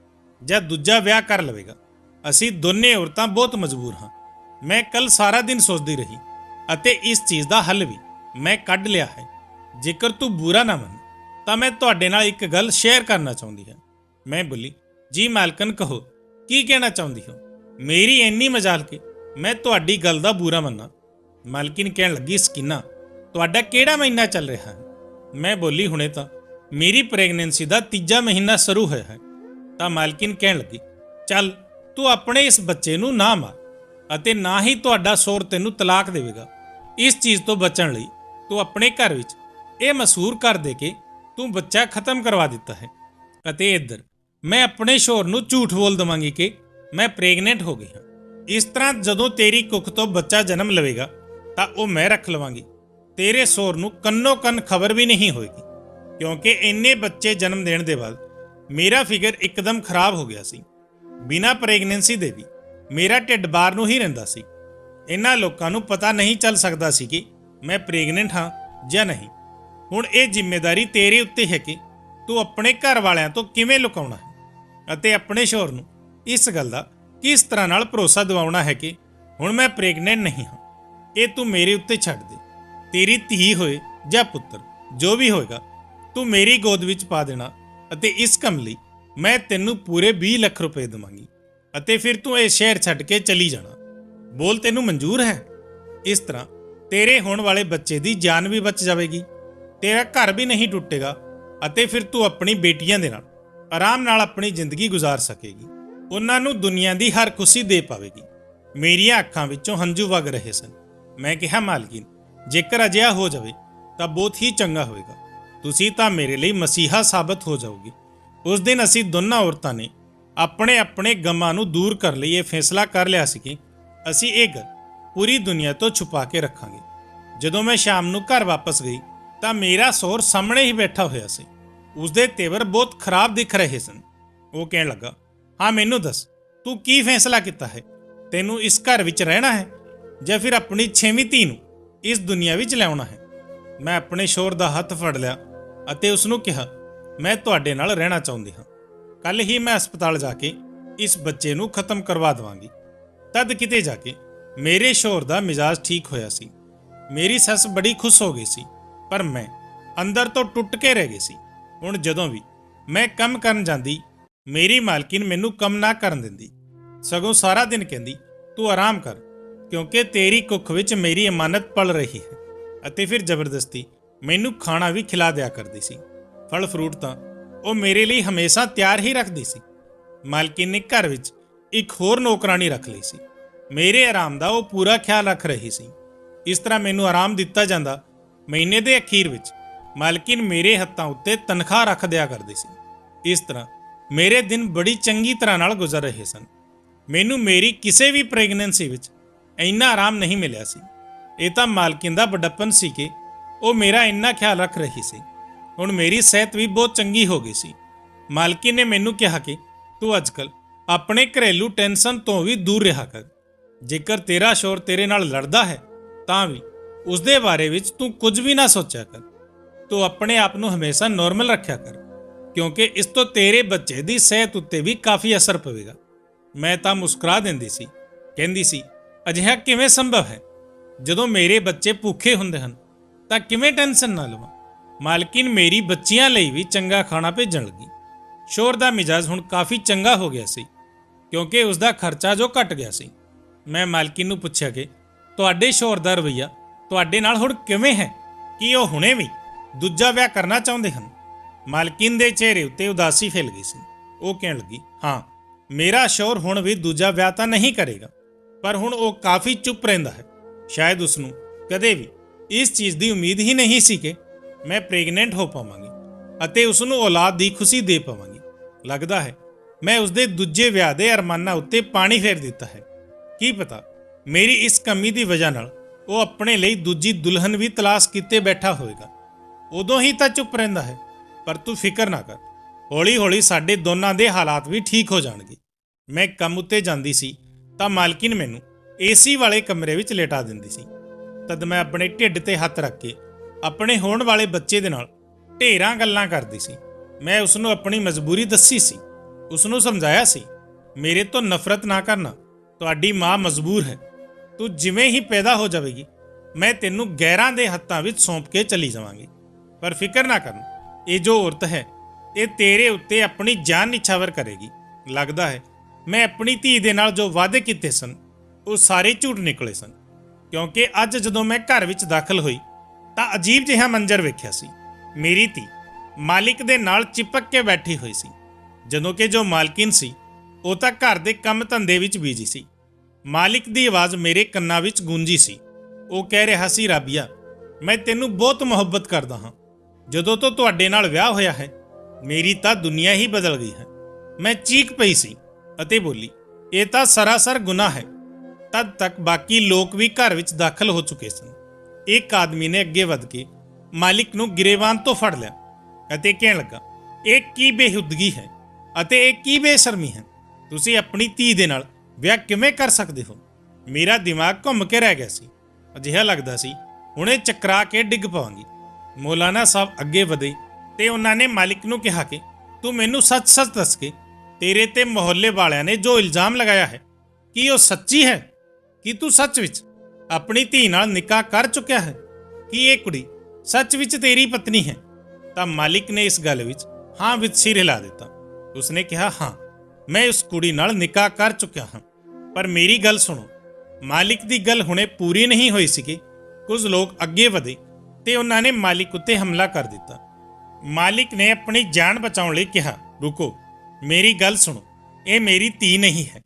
ਜਾਂ ਦੂਜਾ ਵਿਆਹ ਕਰ ਲਵੇਗਾ। ਅਸੀਂ ਦੋਨੇ ਔਰਤਾਂ ਬਹੁਤ ਮਜਬੂਰ ਹਾਂ। ਮੈਂ ਕੱਲ ਸਾਰਾ ਦਿਨ ਸੋਚਦੀ ਰਹੀ ਅਤੇ ਇਸ ਚੀਜ਼ ਦਾ ਹੱਲ ਵੀ ਮੈਂ ਕੱਢ ਲਿਆ ਹੈ। ਜੇਕਰ ਤੂੰ ਬੁਰਾ ਨਾ ਮੰਨ ਤਾਂ ਮੈਂ ਤੁਹਾਡੇ ਨਾਲ ਇੱਕ ਗੱਲ ਸ਼ੇਅਰ ਕਰਨਾ ਚਾਹੁੰਦੀ ਹਾਂ। ਮੈਂ ਬੋਲੀ, ਜੀ ਮਾਲਕਨ, ਕਹੋ, ਕੀ ਕਹਿਣਾ ਚਾਹੁੰਦੀ ਹੋ? ਮੇਰੀ ਇੰਨੀ ਮਜਾਲ ਕਿ ਮੈਂ ਤੁਹਾਡੀ ਗੱਲ ਦਾ ਬੁਰਾ ਮੰਨਾਂ। ਮਾਲਕਿਨ ਕਹਿਣ ਲੱਗੀ, ਸਕੀਨਾ, ਤੁਹਾਡਾ ਕਿਹੜਾ ਮਹੀਨਾ ਚੱਲ ਰਿਹਾ ਹੈ? ਮੈਂ ਬੋਲੀ, ਹੁਣੇ ਤਾਂ ਮੇਰੀ ਪ੍ਰੈਗਨੈਂਸੀ ਦਾ 3 ਮਹੀਨਾ ਸ਼ੁਰੂ ਹੋਇਆ ਹੈ। ਤਾਂ ਮਾਲਕਿਨ ਕਹਿਣ ਲੱਗੀ, ਚੱਲ ਤੂੰ ਆਪਣੇ ਇਸ ਬੱਚੇ ਨੂੰ ਨਾ ਮਾਰ ਅਤੇ ਨਾ ਹੀ ਤੁਹਾਡਾ ਸਹੁਰ ਤੈਨੂੰ ਤਲਾਕ ਦੇਵੇਗਾ। ਇਸ ਚੀਜ਼ ਤੋਂ ਬਚਣ ਲਈ ਤੂੰ ਆਪਣੇ ਘਰ ਵਿੱਚ ਇਹ ਮਸ਼ਹੂਰ ਕਰ ਦੇ ਕੇ ਤੂੰ ਬੱਚਾ ਖਤਮ ਕਰਵਾ ਦਿੱਤਾ ਹੈ ਅਤੇ ਇੱਧਰ ਮੈਂ ਆਪਣੇ ਸ਼ੌਹਰ ਨੂੰ ਝੂਠ ਬੋਲ ਦੇਵਾਂਗੀ ਕਿ ਮੈਂ ਪ੍ਰੈਗਨੈਂਟ ਹੋ ਗਈ ਹਾਂ। ਇਸ ਤਰ੍ਹਾਂ ਜਦੋਂ ਤੇਰੀ ਕੁੱਖ ਤੋਂ ਬੱਚਾ ਜਨਮ ਲਵੇਗਾ ਤਾਂ ਉਹ ਮੈਂ ਰੱਖ ਲਵਾਂਗੀ। ਤੇਰੇ ਸਹੁਰ ਨੂੰ ਕੰਨੋ ਕੰਨ ਖਬਰ ਵੀ ਨਹੀਂ ਹੋਏਗੀ, ਕਿਉਂਕਿ ਇੰਨੇ ਬੱਚੇ ਜਨਮ ਦੇਣ ਦੇ ਬਾਅਦ ਮੇਰਾ ਫਿਗਰ ਇੱਕਦਮ ਖਰਾਬ ਹੋ ਗਿਆ ਸੀ। ਬਿਨਾਂ ਪ੍ਰੈਗਨੈਂਸੀ ਦੇ ਵੀ ਮੇਰਾ ਢਿੱਡ ਬਾਹਰ ਨੂੰ ਹੀ ਰਹਿੰਦਾ ਸੀ। ਇਹਨਾਂ ਲੋਕਾਂ ਨੂੰ ਪਤਾ ਨਹੀਂ ਚੱਲ ਸਕਦਾ ਸੀ ਕਿ ਮੈਂ ਪ੍ਰੈਗਨੈਂਟ ਹਾਂ ਜਾਂ ਨਹੀਂ। ਹੁਣ ਇਹ ਜ਼ਿੰਮੇਵਾਰੀ ਤੇਰੇ ਉੱਤੇ ਹੈ ਕਿ ਤੂੰ ਆਪਣੇ ਘਰ ਵਾਲਿਆਂ ਤੋਂ ਕਿਵੇਂ ਲੁਕਾਉਣਾ ਹੈ ਅਤੇ ਆਪਣੇ ਸ਼ੌਹਰ ਨੂੰ ਇਸ ਗੱਲ ਦਾ ਕਿਸ ਤਰ੍ਹਾਂ ਨਾਲ ਭਰੋਸਾ ਦਿਵਾਉਣਾ ਹੈ ਕਿ ਹੁਣ ਮੈਂ ਪ੍ਰੈਗਨੈਂਟ ਨਹੀਂ ਹਾਂ। ਇਹ ਤੂੰ ਮੇਰੇ ਉੱਤੇ ਛੱਡ ਦੇ। ਤੇਰੀ ਧੀ ਹੋਏ ਜਾਂ ਪੁੱਤਰ, ਜੋ ਵੀ ਹੋਏਗਾ, ਤੂੰ ਮੇਰੀ ਗੋਦ ਵਿੱਚ ਪਾ ਦੇਣਾ ਅਤੇ ਇਸ ਕੰਮ ਲਈ ਮੈਂ ਤੈਨੂੰ ਪੂਰੇ 20 ਲੱਖ ਰੁਪਏ ਦੇਵਾਂਗੀ ਅਤੇ ਫਿਰ ਤੂੰ ਇਹ ਸ਼ਹਿਰ ਛੱਡ ਕੇ ਚਲੀ ਜਾਣਾ। ਬੋਲ, ਤੈਨੂੰ ਮਨਜ਼ੂਰ ਹੈ? ਇਸ ਤਰ੍ਹਾਂ ਤੇਰੇ ਹੋਣ ਵਾਲੇ ਬੱਚੇ ਦੀ ਜਾਨ ਵੀ ਬਚ ਜਾਵੇਗੀ, ਤੇਰਾ ਘਰ ਵੀ ਨਹੀਂ ਟੁੱਟੇਗਾ ਅਤੇ ਫਿਰ ਤੂੰ ਆਪਣੀ ਬੇਟੀਆਂ ਦੇ ਨਾਲ ਆਰਾਮ ਨਾਲ ਆਪਣੀ ਜ਼ਿੰਦਗੀ ਗੁਜ਼ਾਰ ਸਕੇਗੀ। ਉਹਨਾਂ ਨੂੰ ਦੁਨੀਆ ਦੀ ਹਰ ਖੁਸ਼ੀ ਦੇ ਪਾਵੇਗੀ। ਮੇਰੀਆਂ ਅੱਖਾਂ ਵਿੱਚੋਂ ਹੰਝੂ ਵਗ ਰਹੇ ਸਨ। ਮੈਂ ਕਿਹਾ, ਮਾਲਕਿਨ, ਜੇਕਰ ਅਜਿਹਾ ਹੋ ਜਾਵੇ ਤਾਂ ਬਹੁਤ ਹੀ ਚੰਗਾ ਹੋਵੇਗਾ। ਤੁਸੀਂ ਤਾਂ ਮੇਰੇ ਲਈ ਮਸੀਹਾ ਸਾਬਤ ਹੋ ਜਾਓਗੇ। ਉਸ ਦਿਨ ਅਸੀਂ ਦੋਨਾਂ ਔਰਤਾਂ ਨੇ ਆਪਣੇ ਆਪਣੇ ਗਮਾਂ ਨੂੰ ਦੂਰ ਕਰਨ ਲਈ ਇਹ ਫੈਸਲਾ ਕਰ ਲਿਆ ਸੀ ਕਿ ਅਸੀਂ ਇਹ ਗੱਲ ਪੂਰੀ ਦੁਨੀਆ ਤੋਂ ਛੁਪਾ ਕੇ ਰੱਖਾਂਗੇ। ਜਦੋਂ ਮੈਂ ਸ਼ਾਮ ਨੂੰ ਘਰ ਵਾਪਸ ਗਈ ਤਾਂ ਮੇਰਾ ਸਹੁਰ ਸਾਹਮਣੇ ਹੀ ਬੈਠਾ ਹੋਇਆ ਸੀ। ਉਸਦੇ ਤੇਵਰ ਬਹੁਤ ਖਰਾਬ ਦਿਖ ਰਹੇ ਸਨ। ਉਹ ਕਹਿਣ ਲੱਗਾ, ਹਾਂ, ਮੈਨੂੰ ਦੱਸ, ਤੂੰ ਕੀ ਫੈਸਲਾ ਕੀਤਾ ਹੈ? ਤੈਨੂੰ ਇਸ ਘਰ ਵਿੱਚ ਰਹਿਣਾ ਹੈ ਜਾਂ ਫਿਰ ਆਪਣੀ 6ਵੀਂ ਧੀ ਨੂੰ ਇਸ ਦੁਨੀਆ ਵਿੱਚ ਲਿਆਉਣਾ ਹੈ? ਮੈਂ ਆਪਣੇ ਸ਼ੌਹਰ ਦਾ ਹੱਥ ਫੜ ਲਿਆ ਅਤੇ ਉਸ ਨੂੰ ਕਿਹਾ, ਮੈਂ ਤੁਹਾਡੇ ਨਾਲ ਰਹਿਣਾ ਚਾਹੁੰਦੀ ਹਾਂ। ਕੱਲ ਹੀ ਮੈਂ ਹਸਪਤਾਲ ਜਾ ਕੇ ਇਸ ਬੱਚੇ ਨੂੰ ਖਤਮ ਕਰਵਾ ਦੇਵਾਂਗੀ। ਤਦ ਕਿਤੇ ਜਾ ਕੇ ਮੇਰੇ ਸ਼ੌਹਰ ਦਾ ਮਿਜਾਜ ਠੀਕ ਹੋਇਆ ਸੀ। ਮੇਰੀ ਸੱਸ ਬੜੀ ਖੁਸ਼ ਹੋ ਗਈ ਸੀ, ਪਰ ਮੈਂ ਅੰਦਰ ਤੋਂ ਟੁੱਟ ਕੇ ਰਹਿ ਗਈ ਸੀ। ਹੁਣ ਜਦੋਂ ਵੀ ਮੈਂ ਕੰਮ ਕਰਨ ਜਾਂਦੀ, ਮੇਰੀ ਮਾਲਕਿਨ ਮੈਨੂੰ ਕੰਮ ਨਾ ਕਰਨ ਦਿੰਦੀ, ਸਗੋਂ ਸਾਰਾ ਦਿਨ ਕਹਿੰਦੀ ਤੂੰ ਆਰਾਮ ਕਰ, ਕਿਉਂਕਿ ਤੇਰੀ ਕੁੱਖ ਵਿੱਚ ਮੇਰੀ ਅਮਾਨਤ ਪਲ ਰਹੀ ਹੈ। ਅਤੇ ਫਿਰ ਜ਼ਬਰਦਸਤੀ ਮੈਨੂੰ ਖਾਣਾ ਵੀ ਖਿਲਾ ਦਿਆ ਕਰਦੀ ਸੀ। ਫਲ ਫਰੂਟ ਤਾਂ ਉਹ ਮੇਰੇ ਲਈ ਹਮੇਸ਼ਾ ਤਿਆਰ ਹੀ ਰੱਖਦੀ ਸੀ। ਮਾਲਕਿਨ ਨੇ ਘਰ ਵਿੱਚ ਇੱਕ ਹੋਰ ਨੌਕਰਾਨੀ ਰੱਖ ਲਈ ਸੀ। ਮੇਰੇ ਆਰਾਮ ਦਾ ਉਹ ਪੂਰਾ ਖਿਆਲ ਰੱਖ ਰਹੀ ਸੀ। ਇਸ ਤਰ੍ਹਾਂ ਮੈਨੂੰ ਆਰਾਮ ਦਿੱਤਾ ਜਾਂਦਾ। ਮਹੀਨੇ ਦੇ ਅਖੀਰ ਵਿੱਚ ਮਾਲਕਿਨ ਮੇਰੇ ਹੱਥਾਂ ਉੱਤੇ ਤਨਖਾਹ ਰੱਖ ਦਿਆ ਕਰਦੀ ਸੀ। ਇਸ ਤਰ੍ਹਾਂ ਮੇਰੇ ਦਿਨ ਬੜੀ ਚੰਗੀ ਤਰ੍ਹਾਂ ਨਾਲ ਗੁਜ਼ਰ ਰਹੇ ਸਨ। ਮੈਨੂੰ ਮੇਰੀ ਕਿਸੇ ਵੀ ਪ੍ਰੈਗਨੈਂਸੀ ਵਿੱਚ ਇੰਨਾ ਆਰਾਮ ਨਹੀਂ ਮਿਲਿਆ ਸੀ। ਇਹ ਤਾਂ ਮਾਲਕਿਨ ਦਾ ਵੱਡਪਨ ਸੀ ਕਿ ਉਹ ਮੇਰਾ ਇੰਨਾ ਖਿਆਲ ਰੱਖ ਰਹੀ ਸੀ। ਹੁਣ ਮੇਰੀ ਸਿਹਤ ਵੀ ਬਹੁਤ ਚੰਗੀ ਹੋ ਗਈ ਸੀ। ਮਾਲਕਿਨ ਨੇ ਮੈਨੂੰ ਕਿਹਾ ਕਿ ਤੂੰ ਅੱਜਕੱਲ ਆਪਣੇ ਘਰੇਲੂ ਟੈਨਸ਼ਨ ਤੋਂ ਵੀ ਦੂਰ ਰਿਹਾ ਕਰ। ਜੇਕਰ ਤੇਰਾ ਸ਼ੌਹਰ ਤੇਰੇ ਨਾਲ ਲੜਦਾ ਹੈ ਤਾਂ ਵੀ ਉਸ ਦੇ ਬਾਰੇ ਵਿੱਚ ਤੂੰ ਕੁਝ ਵੀ ਨਾ ਸੋਚਿਆ ਕਰ। ਤੂੰ ਆਪਣੇ ਆਪ ਨੂੰ ਹਮੇਸ਼ਾ ਨੋਰਮਲ ਰੱਖਿਆ ਕਰ, ਕਿਉਂਕਿ ਇਸ ਤੋਂ ਤੇਰੇ ਬੱਚੇ ਦੀ ਸਿਹਤ ਉੱਤੇ ਵੀ ਕਾਫੀ ਅਸਰ ਪਵੇਗਾ। ਮੈਂ ਤਾਂ ਮੁਸਕਰਾ ਦਿੰਦੀ ਸੀ, ਕਹਿੰਦੀ ਸੀ ਅਜਿਹਾ ਕਿਵੇਂ ਸੰਭਵ ਹੈ? ਜਦੋਂ ਮੇਰੇ ਬੱਚੇ ਭੁੱਖੇ ਹੁੰਦੇ ਹਨ ਤਾਂ ਕਿਵੇਂ ਟੈਨਸ਼ਨ ਨਾ ਲਵਾਂ? ਮਾਲਕਿਨ ਮੇਰੀ ਬੱਚੀਆਂ ਲਈ ਵੀ ਚੰਗਾ ਖਾਣਾ ਭੇਜਣ ਲੱਗੀ। ਸ਼ੌਹਰ ਦਾ ਮਿਜਾਜ ਹੁਣ ਕਾਫੀ ਚੰਗਾ ਹੋ ਗਿਆ ਸੀ, ਕਿਉਂਕਿ ਉਸ ਦਾ ਖਰਚਾ ਜੋ ਘਟ ਗਿਆ ਸੀ। ਮੈਂ ਮਾਲਕਿਨ ਨੂੰ ਪੁੱਛਿਆ ਕਿ ਤੁਹਾਡੇ ਸ਼ੌਹਰ ਦਾ ਰਵੱਈਆ ਤੁਹਾਡੇ ਨਾਲ ਹੁਣ ਕਿਵੇਂ ਹੈ? ਕੀ ਉਹ ਹੁਣੇ ਵੀ ਦੂਜਾ ਵਿਆਹ ਕਰਨਾ ਚਾਹੁੰਦੇ ਹਨ? ਮਾਲਕਿਨ ਦੇ ਚਿਹਰੇ ਉੱਤੇ ਉਦਾਸੀ ਫੈਲ ਗਈ ਸੀ। ਉਹ ਕਹਿਣ ਲੱਗੀ, ਹਾਂ, ਮੇਰਾ ਸ਼ੌਹਰ ਹੁਣ ਵੀ ਦੂਜਾ ਵਿਆਹ ਤਾਂ ਨਹੀਂ ਕਰੇਗਾ, ਪਰ ਹੁਣ ਉਹ ਕਾਫੀ ਚੁੱਪ ਰਹਿੰਦਾ ਹੈ। ਸ਼ਾਇਦ ਉਸ ਨੂੰ ਕਦੇ ਵੀ ਇਸ ਚੀਜ਼ ਦੀ ਉਮੀਦ ਹੀ ਨਹੀਂ ਸੀ ਕਿ ਮੈਂ ਪ੍ਰੈਗਨੈਂਟ ਹੋ ਪਾਵਾਂਗੀ ਅਤੇ ਉਸ ਨੂੰ ਔਲਾਦ ਦੀ ਖੁਸ਼ੀ ਦੇ ਪਾਵਾਂਗੀ। ਲੱਗਦਾ ਹੈ ਮੈਂ ਉਸ ਦੇ ਦੂਜੇ ਵਿਆਹ ਦੇ ਅਰਮਾਨਾਂ ਉੱਤੇ ਪਾਣੀ ਫੇਰ ਦਿੱਤਾ ਹੈ। ਕੀ ਪਤਾ ਮੇਰੀ ਇਸ ਕਮੀ ਦੀ ਵਜ੍ਹਾ ਨਾਲ ਉਹ ਆਪਣੇ ਲਈ ਦੂਜੀ ਦੁਲਹਨ ਵੀ ਤਲਾਸ਼ ਕੀਤੇ ਬੈਠਾ ਹੋਵੇਗਾ। ਉਦੋਂ ਹੀ ਤਾਂ ਚੁੱਪ ਰਹਿੰਦਾ ਹੈ। ਪਰ ਤੂੰ ਫਿਕਰ ਨਾ ਕਰ, ਹੌਲੀ ਹੌਲੀ ਸਾਡੇ ਦੋਨਾਂ ਦੇ ਹਾਲਾਤ ਵੀ ਠੀਕ ਹੋ ਜਾਣਗੇ। ਮੈਂ ਕੰਮ ਉੱਤੇ ਜਾਂਦੀ ਸੀ ਤਾਂ ਮਾਲਕਿਨ ਮੈਨੂੰ ਏਸੀ ਵਾਲੇ ਕਮਰੇ ਵਿੱਚ ਲੇਟਾ ਦਿੰਦੀ ਸੀ। ਤਦ ਮੈਂ ਆਪਣੇ ਢਿੱਡ ਤੇ ਹੱਥ ਰੱਖ ਕੇ ਆਪਣੇ ਹੋਣ ਵਾਲੇ ਬੱਚੇ ਦੇ ਨਾਲ ਢੇਰਾਂ ਗੱਲਾਂ ਕਰਦੀ ਸੀ। ਮੈਂ ਉਸ ਨੂੰ ਆਪਣੀ ਮਜਬੂਰੀ ਦੱਸੀ ਸੀ, ਉਸ ਨੂੰ ਸਮਝਾਇਆ ਸੀ, ਮੇਰੇ ਤੋਂ ਨਫ਼ਰਤ ਨਾ ਕਰਨਾ, ਤੁਹਾਡੀ ਮਾਂ ਮਜਬੂਰ ਹੈ। ਤੂੰ ਜਿਵੇਂ ਹੀ ਪੈਦਾ ਹੋ ਜਾਵੇਗੀ ਮੈਂ ਤੈਨੂੰ ਗੈਰਾਂ ਦੇ ਹੱਥਾਂ ਵਿੱਚ ਸੌਂਪ ਕੇ ਚਲੀ ਜਾਵਾਂਗੀ। ਪਰ ਫਿਕਰ ਨਾ ਕਰਨਾ, ਇਹ ਜੋ ਔਰਤ ਹੈ ਇਹ ਤੇਰੇ ਉੱਤੇ ਆਪਣੀ ਜਾਨ ਨਿਛਾਵਰ ਕਰੇਗੀ। ਲੱਗਦਾ ਹੈ ਮੈਂ ਆਪਣੀ ਧੀ ਦੇ ਨਾਲ ਜੋ ਵਾਅਦੇ ਕੀਤੇ ਸਨ ਉਹ ਸਾਰੇ ਝੂਠ ਨਿਕਲੇ ਸਨ, ਕਿਉਂਕਿ ਅੱਜ ਜਦੋਂ ਮੈਂ ਘਰ ਵਿੱਚ ਦਾਖਲ ਹੋਈ ਤਾਂ ਅਜੀਬ ਜਿਹਾ ਮੰਜ਼ਰ ਵੇਖਿਆ ਸੀ। ਮੇਰੀ ਧੀ ਮਾਲਿਕ ਦੇ ਨਾਲ ਚਿਪਕ ਕੇ ਬੈਠੀ ਹੋਈ ਸੀ, ਜਦੋਂ ਕਿ ਜੋ ਮਾਲਕਿਨ ਸੀ ਉਹ ਤਾਂ ਘਰ ਦੇ ਕੰਮ ਧੰਦੇ ਵਿੱਚ ਬਿਜ਼ੀ ਸੀ। ਮਾਲਿਕ ਦੀ ਆਵਾਜ਼ ਮੇਰੇ ਕੰਨਾਂ ਵਿੱਚ ਗੂੰਜੀ ਸੀ। ਉਹ ਕਹਿ ਰਿਹਾ ਸੀ, ਰਾਬੀਆ, ਮੈਂ ਤੈਨੂੰ ਬਹੁਤ ਮੁਹੱਬਤ ਕਰਦਾ ਹਾਂ। ਜਦੋਂ ਤੋਂ ਤੁਹਾਡੇ ਨਾਲ ਵਿਆਹ ਹੋਇਆ ਹੈ ਮੇਰੀ ਤਾਂ ਦੁਨੀਆ ਹੀ ਬਦਲ ਗਈ ਹੈ। ਮੈਂ ਚੀਕ ਪਈ ਸੀ ਅਤੇ ਬੋਲੀ, ਇਹ ਤਾਂ ਸਰਾਸਰ ਗੁਨਾਹ ਹੈ। ਤਦ ਤੱਕ ਬਾਕੀ ਲੋਕ ਵੀ ਘਰ ਵਿੱਚ ਦਾਖਲ ਹੋ ਚੁੱਕੇ ਸਨ। ਇੱਕ ਆਦਮੀ ਨੇ ਅੱਗੇ ਵਧ ਕੇ ਮਾਲਿਕ ਨੂੰ ਗਿਰੇਬਾਨ ਤੋਂ ਫੜ ਲਿਆ ਅਤੇ ਕਹਿਣ ਲੱਗਾ, ਇਹ ਕੀ ਬੇਹੁਦਗੀ ਹੈ ਅਤੇ ਇਹ ਕੀ ਬੇਸ਼ਰਮੀ ਹੈ? ਤੁਸੀਂ ਆਪਣੀ ਧੀ ਦੇ ਨਾਲ ਵਿਆਹ ਕਿਵੇਂ ਕਰ ਸਕਦੇ ਹੋ? ਮੇਰਾ ਦਿਮਾਗ ਘੁੰਮ ਕੇ ਰਹਿ ਗਿਆ ਸੀ। ਅਜਿਹਾ ਲੱਗਦਾ ਸੀ ਹੁਣੇ ਚੱਕਰਾ ਕੇ ਡਿੱਗ ਪਵਾਂਗੀ। ਮੌਲਾਨਾ ਸਾਹਿਬ ਅੱਗੇ ਵਧੇ ਤੇ ਉਹਨਾਂ ਨੇ ਮਾਲਿਕ ਨੂੰ ਕਿਹਾ ਕਿ ਤੂੰ ਮੈਨੂੰ ਸੱਚ-ਸੱਚ ਦੱਸ ਕੇ ਤੇਰੇ ਤੇ ਮੁਹੱਲੇ ਵਾਲਿਆਂ ਨੇ ਜੋ ਇਲਜ਼ਾਮ ਲਗਾਇਆ ਹੈ ਕੀ ਉਹ ਸੱਚੀ ਹੈ? ਕੀ ਤੂੰ ਸੱਚ ਵਿੱਚ ਆਪਣੀ ਧੀ ਨਾਲ ਨਿਕਾਹ ਕਰ ਚੁੱਕਿਆ ਹੈ? ਕੀ ਇਹ ਕੁੜੀ ਸੱਚ ਵਿੱਚ ਤੇਰੀ ਪਤਨੀ ਹੈ? ਤਾਂ ਮਾਲਿਕ ਨੇ ਇਸ ਗੱਲ ਵਿੱਚ ਹਾਂ ਵਿੱਚ ਸਿਰ ਹਿਲਾ ਦਿੱਤਾ। ਉਸਨੇ ਕਿਹਾ, ਹਾਂ, ਮੈਂ ਉਸ ਕੁੜੀ ਨਾਲ ਨਿਕਾਹ ਕਰ ਚੁੱਕਿਆ ਹਾਂ। ਪਰ ਮੇਰੀ ਗੱਲ ਸੁਣੋ, ਮਾਲਿਕ ਦੀ ਗੱਲ ਹੁਣੇ ਪੂਰੀ ਨਹੀਂ ਹੋਈ ਸੀ ਕਿ ਕੁਝ ਲੋਕ ਅੱਗੇ ਵਧੇ ਤੇ ਉਹਨਾਂ ਨੇ ਮਾਲਿਕ ਉੱਤੇ ਹਮਲਾ ਕਰ ਦਿੱਤਾ। ਮਾਲਿਕ ਨੇ ਆਪਣੀ ਜਾਨ ਬਚਾਉਣ ਲਈ ਕਿਹਾ, ਰੁਕੋ, ਮੇਰੀ ਗੱਲ ਸੁਣੋ, ਇਹ ਮੇਰੀ ਧੀ ਨਹੀਂ ਹੈ,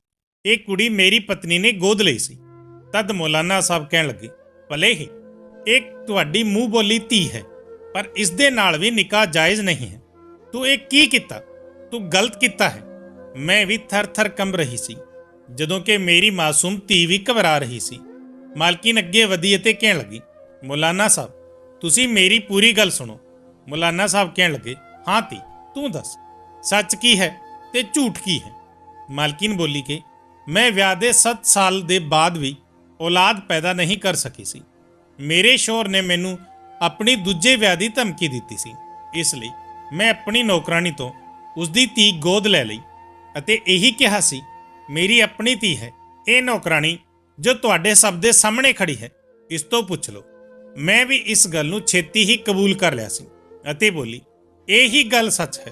ਇਹ ਕੁੜੀ ਮੇਰੀ ਪਤਨੀ ਨੇ ਗੋਦ ਲਈ ਸੀ। ਤਦ ਮੌਲਾਨਾ ਸਾਹਿਬ ਕਹਿਣ ਲੱਗੇ, ਭਲੇ ਹੀ ਇਹ ਤੁਹਾਡੀ ਮੂੰਹ ਬੋਲੀ ਧੀ ਹੈ, ਪਰ ਇਸ ਦੇ ਨਾਲ ਵੀ ਨਿਕਾਹ ਜਾਇਜ਼ ਨਹੀਂ ਹੈ। ਤੂੰ ਇਹ ਕੀ ਕੀਤਾ? ਤੂੰ ਗਲਤ ਕੀਤਾ ਹੈ। ਮੈਂ ਵੀ ਥਰ-ਥਰ ਕੰਬ ਰਹੀ ਸੀ, ਜਦੋਂ ਕਿ ਮੇਰੀ ਮਾਸੂਮ ਧੀ ਵੀ ਘਬਰਾ ਰਹੀ ਸੀ। ਮਾਲਕਿਨ ਅੱਗੇ ਵਧੀ ਅਤੇ ਕਹਿਣ ਲੱਗੀ, ਮੌਲਾਨਾ ਸਾਹਿਬ, ਤੁਸੀਂ ਮੇਰੀ ਪੂਰੀ ਗੱਲ ਸੁਣੋ। ਮੌਲਾਨਾ ਸਾਹਿਬ ਕਹਿਣ ਲੱਗੇ, ਹਾਂ ਧੀ, ਤੂੰ ਦੱਸ, ਸੱਚ ਕੀ ਹੈ ਤੇ ਝੂਠ ਕੀ ਹੈ? ਮਾਲਕਿਨ ਬੋਲੀ ਕਿ ਮੈਂ ਵਿਆਹ ਦੇ 7 ਸਾਲ ਦੇ ਬਾਅਦ ਵੀ ਔਲਾਦ ਪੈਦਾ ਨਹੀਂ ਕਰ ਸਕੀ ਸੀ। ਮੇਰੇ ਸ਼ੌਹਰ ਨੇ ਮੈਨੂੰ ਆਪਣੀ ਦੂਜੇ ਵਿਆਹ ਦੀ ਧਮਕੀ ਦਿੱਤੀ ਸੀ। ਇਸ ਲਈ ਮੈਂ ਆਪਣੀ ਨੌਕਰਾਨੀ ਤੋਂ ਉਸ ਦੀ ਧੀ ਗੋਦ ਲੈ ਲਈ ਅਤੇ ਇਹੀ ਕਿਹਾ ਸੀ, ਮੇਰੀ ਆਪਣੀ ਧੀ ਹੈ, ਇਹ ਨੌਕਰਾਣੀ ਜੋ ਤੁਹਾਡੇ ਸਭ ਦੇ ਸਾਹਮਣੇ ਖੜੀ ਹੈ, ਇਸ ਤੋਂ ਪੁੱਛ ਲਓ। ਮੈਂ ਵੀ ਇਸ ਗੱਲ ਨੂੰ ਛੇਤੀ ਹੀ ਕਬੂਲ ਕਰ ਲਿਆ ਸੀ ਅਤੇ ਬੋਲੀ, ਇਹੀ ਗੱਲ ਸੱਚ ਹੈ।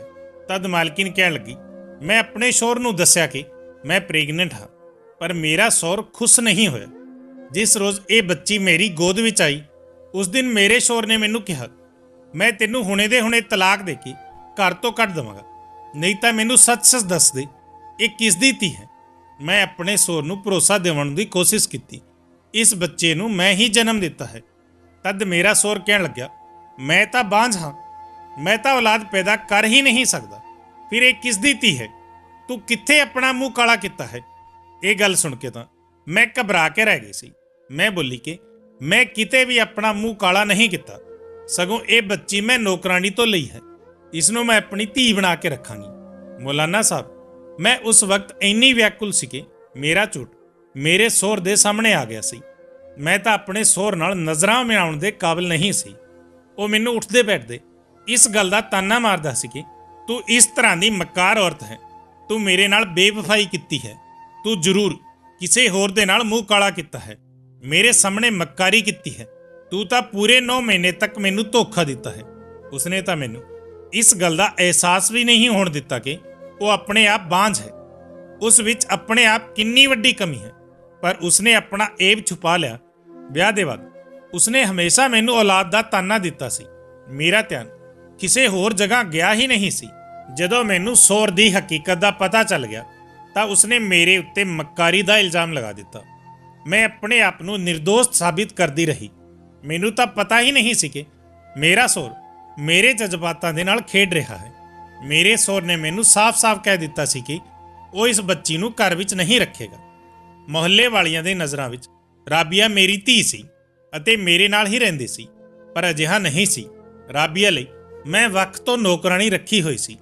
ਤਦ ਮਾਲਕਿਨ ਕਹਿਣ ਲੱਗੀ, ਮੈਂ ਆਪਣੇ ਸ਼ੌਹਰ ਨੂੰ ਦੱਸਿਆ ਕਿ ਮੈਂ ਪ੍ਰੈਗਨੈਂਟ ਹਾਂ, ਪਰ ਮੇਰਾ ਸ਼ੌਹਰ ਖੁਸ਼ ਨਹੀਂ ਹੋਇਆ। ਜਿਸ ਰੋਜ਼ ਇਹ ਬੱਚੀ ਮੇਰੀ ਗੋਦ ਵਿੱਚ ਆਈ, ਉਸ ਦਿਨ ਮੇਰੇ ਸ਼ੌਹਰ ਨੇ ਮੈਨੂੰ ਕਿਹਾ, ਮੈਂ ਤੈਨੂੰ ਹੁਣੇ ਦੇ ਹੁਣੇ ਤਲਾਕ ਦੇ ਕੇ ਘਰ ਤੋਂ ਕੱਢ ਦੇਵਾਂਗਾ, ਨਹੀਂ ਤਾਂ ਮੈਨੂੰ ਸੱਚ-ਸੱਚ ਦੱਸ ਦੇ, ਇਹ ਕਿਸ ਦੀ ਧੀ ਹੈ। ਮੈਂ ਆਪਣੇ ਸ਼ੌਹਰ ਨੂੰ ਭਰੋਸਾ ਦਿਵਾਉਣ ਦੀ ਕੋਸ਼ਿਸ਼ ਕੀਤੀ, ਇਸ ਬੱਚੇ ਨੂੰ ਮੈਂ ਹੀ ਜਨਮ ਦਿੱਤਾ ਹੈ। ਤਦ ਮੇਰਾ ਸ਼ੌਹਰ ਕਹਿਣ ਲੱਗਿਆ, ਮੈਂ ਤਾਂ ਬਾਂਝ ਹਾਂ, ਮੈਂ ਤਾਂ ਔਲਾਦ ਪੈਦਾ ਕਰ ਹੀ ਨਹੀਂ ਸਕਦਾ, ਫਿਰ ਇਹ ਕਿਸ ਦੀ ਧੀ ਹੈ? ਤੂੰ ਕਿੱਥੇ ਆਪਣਾ ਮੂੰਹ ਕਾਲਾ ਕੀਤਾ ਹੈ? ਇਹ ਗੱਲ ਸੁਣ ਕੇ ਤਾਂ ਮੈਂ ਘਬਰਾ ਕੇ ਰਹਿ ਗਈ ਸੀ। ਮੈਂ ਬੋਲੀ ਕਿ ਮੈਂ ਕਿਤੇ ਵੀ ਆਪਣਾ ਮੂੰਹ ਕਾਲਾ ਨਹੀਂ ਕੀਤਾ, ਸਗੋਂ ਇਹ ਬੱਚੀ ਮੈਂ ਨੌਕਰਾਨੀ ਤੋਂ ਲਈ ਹੈ, ਇਸ ਨੂੰ ਮੈਂ ਆਪਣੀ ਧੀ ਬਣਾ ਕੇ ਰੱਖਾਂਗੀ। ਮੌਲਾਨਾ ਸਾਹਿਬ, ਮੈਂ ਉਸ ਵਕਤ ਇੰਨੀ ਵਿਆਕੁਲ ਸੀ ਕਿ ਮੇਰਾ ਝੂਠ ਮੇਰੇ ਸ਼ੌਹਰ ਦੇ ਸਾਹਮਣੇ ਆ ਗਿਆ ਸੀ। ਮੈਂ ਤਾਂ ਆਪਣੇ ਸ਼ੌਹਰ ਨਾਲ ਨਜ਼ਰਾਂ ਮਿਲਾਉਣ ਦੇ ਕਾਬਿਲ ਨਹੀਂ ਸੀ। ਉਹ ਮੈਨੂੰ ਉੱਠਦੇ ਬੈਠਦੇ ਇਸ ਗੱਲ ਦਾ ਤਾਨਾ ਮਾਰਦਾ ਸੀ ਕਿ ਤੂੰ ਇਸ ਤਰ੍ਹਾਂ ਦੀ ਮੱਕਾਰ ਔਰਤ ਹੈ, ਤੂੰ ਮੇਰੇ ਨਾਲ ਬੇਵਫਾਈ ਕੀਤੀ ਹੈ, ਤੂੰ ਜ਼ਰੂਰ ਕਿਸੇ ਹੋਰ ਦੇ ਨਾਲ ਮੂੰਹ ਕਾਲਾ ਕੀਤਾ ਹੈ, ਮੇਰੇ ਸਾਹਮਣੇ ਮੱਕਾਰੀ ਕੀਤੀ ਹੈ, ਤੂੰ ਤਾਂ ਪੂਰੇ 9 ਮਹੀਨੇ ਤੱਕ ਮੈਨੂੰ ਧੋਖਾ ਦਿੱਤਾ ਹੈ। ਉਸਨੇ ਤਾਂ ਮੈਨੂੰ ਇਸ ਗੱਲ ਦਾ ਅਹਿਸਾਸ ਵੀ ਨਹੀਂ ਹੋਣ ਦਿੱਤਾ ਕਿ ਉਹ ਆਪਣੇ ਆਪ ਬਾਂਝ ਹੈ, ਉਸ ਵਿੱਚ ਆਪਣੇ ਆਪ ਕਿੰਨੀ ਵੱਡੀ ਕਮੀ ਹੈ, ਪਰ ਉਸਨੇ ਆਪਣਾ ਏਬ ਛੁਪਾ ਲਿਆ। ਵਿਆਹ ਦੇ ਬਾਅਦ ਉਸਨੇ ਹਮੇਸ਼ਾ ਮੈਨੂੰ ਔਲਾਦ ਦਾ ਤਾਨਾ ਦਿੱਤਾ ਸੀ। ਮੇਰਾ ਧਿਆਨ ਕਿਸੇ ਹੋਰ ਜਗ੍ਹਾ ਗਿਆ ਹੀ ਨਹੀਂ ਸੀ। ਜਦੋਂ ਮੈਨੂੰ ਸ਼ੌਹਰ ਦੀ ਹਕੀਕਤ ਦਾ ਪਤਾ ਚੱਲ ਗਿਆ ਤਾਂ ਉਸਨੇ ਮੇਰੇ ਉੱਤੇ ਮੱਕਾਰੀ ਦਾ ਇਲਜ਼ਾਮ ਲਗਾ ਦਿੱਤਾ। ਮੈਂ ਆਪਣੇ ਆਪ ਨੂੰ ਨਿਰਦੋਸ਼ ਸਾਬਿਤ ਕਰਦੀ ਰਹੀ। ਮੈਨੂੰ ਤਾਂ ਪਤਾ ਹੀ ਨਹੀਂ ਸੀ ਕਿ ਮੇਰਾ ਸ਼ੌਹਰ ਮੇਰੇ ਜਜ਼ਬਾਤਾਂ ਦੇ ਨਾਲ ਖੇਡ ਰਿਹਾ ਹੈ। ਮੇਰੇ ਸ਼ੌਹਰ ਨੇ ਮੈਨੂੰ ਸਾਫ਼-ਸਾਫ਼ ਕਹਿ ਦਿੱਤਾ ਸੀ ਕਿ ਉਹ ਇਸ ਬੱਚੀ ਨੂੰ ਘਰ ਵਿੱਚ ਨਹੀਂ ਰੱਖੇਗਾ। ਮੁਹੱਲੇ ਵਾਲੀਆਂ ਦੇ ਨਜ਼ਰਾਂ ਵਿੱਚ ਰਾਬੀਆ ਮੇਰੀ ਧੀ ਸੀ ਅਤੇ ਮੇਰੇ ਨਾਲ ਹੀ ਰਹਿੰਦੀ ਸੀ, ਪਰ ਅਜਿਹਾ ਨਹੀਂ ਸੀ। ਰਾਬੀਆ ਲਈ ਮੈਂ ਵੱਖ ਤੋਂ ਨੌਕਰਾਨੀ ਰੱਖੀ ਹੋਈ ਸੀ।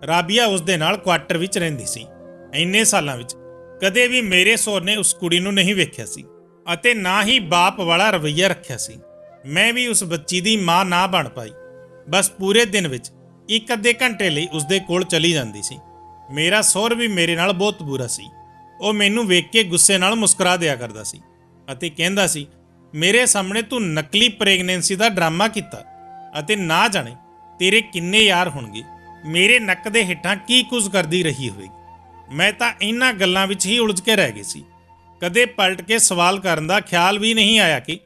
ਰਾਬੀਆ ਉਸ ਦੇ ਨਾਲ ਕੁਆਟਰ ਵਿੱਚ ਰਹਿੰਦੀ ਸੀ। ਇੰਨੇ ਸਾਲਾਂ ਵਿੱਚ ਕਦੇ ਵੀ ਮੇਰੇ ਸ਼ੌਹਰ ਨੇ ਉਸ ਕੁੜੀ ਨੂੰ ਨਹੀਂ ਵੇਖਿਆ ਸੀ ਅਤੇ ਨਾ ਹੀ ਬਾਪ ਵਾਲਾ ਰਵੱਈਆ ਰੱਖਿਆ ਸੀ। ਮੈਂ ਵੀ ਉਸ ਬੱਚੀ ਦੀ ਮਾਂ ਨਾ ਬਣ ਪਾਈ। ਬਸ ਪੂਰੇ ਦਿਨ ਵਿੱਚ 1-ਅੱਧੇ ਘੰਟੇ ਲਈ ਉਸ ਦੇ ਕੋਲ ਚਲੀ ਜਾਂਦੀ ਸੀ। ਮੇਰਾ ਸ਼ੌਹਰ ਵੀ ਮੇਰੇ ਨਾਲ ਬਹੁਤ ਬੁਰਾ ਸੀ। ਉਹ ਮੈਨੂੰ ਵੇਖ ਕੇ ਗੁੱਸੇ ਨਾਲ ਮੁਸਕਰਾ ਦਿਆ ਕਰਦਾ ਸੀ ਅਤੇ ਕਹਿੰਦਾ ਸੀ, ਮੇਰੇ ਸਾਹਮਣੇ ਤੂੰ ਨਕਲੀ ਪ੍ਰੈਗਨੈਂਸੀ ਦਾ ਡਰਾਮਾ ਕੀਤਾ ਅਤੇ ਨਾ ਜਾਣੇ ਤੇਰੇ ਕਿੰਨੇ ਯਾਰ ਹੋਣਗੇ। ਮੇਰੇ ਨੱਕ ਦੇ ਹੇਠਾਂ ਕੀ ਕੁਝ ਕਰਦੀ ਰਹੀ ਹੋਵੇਗੀ। ਮੈਂ ਤਾਂ ਇਹਨਾਂ ਗੱਲਾਂ ਵਿੱਚ ਹੀ ਉਲਝ ਕੇ ਰਹਿ ਗਈ ਸੀ। ਕਦੇ ਪਲਟ ਕੇ ਸਵਾਲ ਕਰਨ ਦਾ ਖਿਆਲ ਵੀ ਨਹੀਂ ਆਇਆ ਕਿ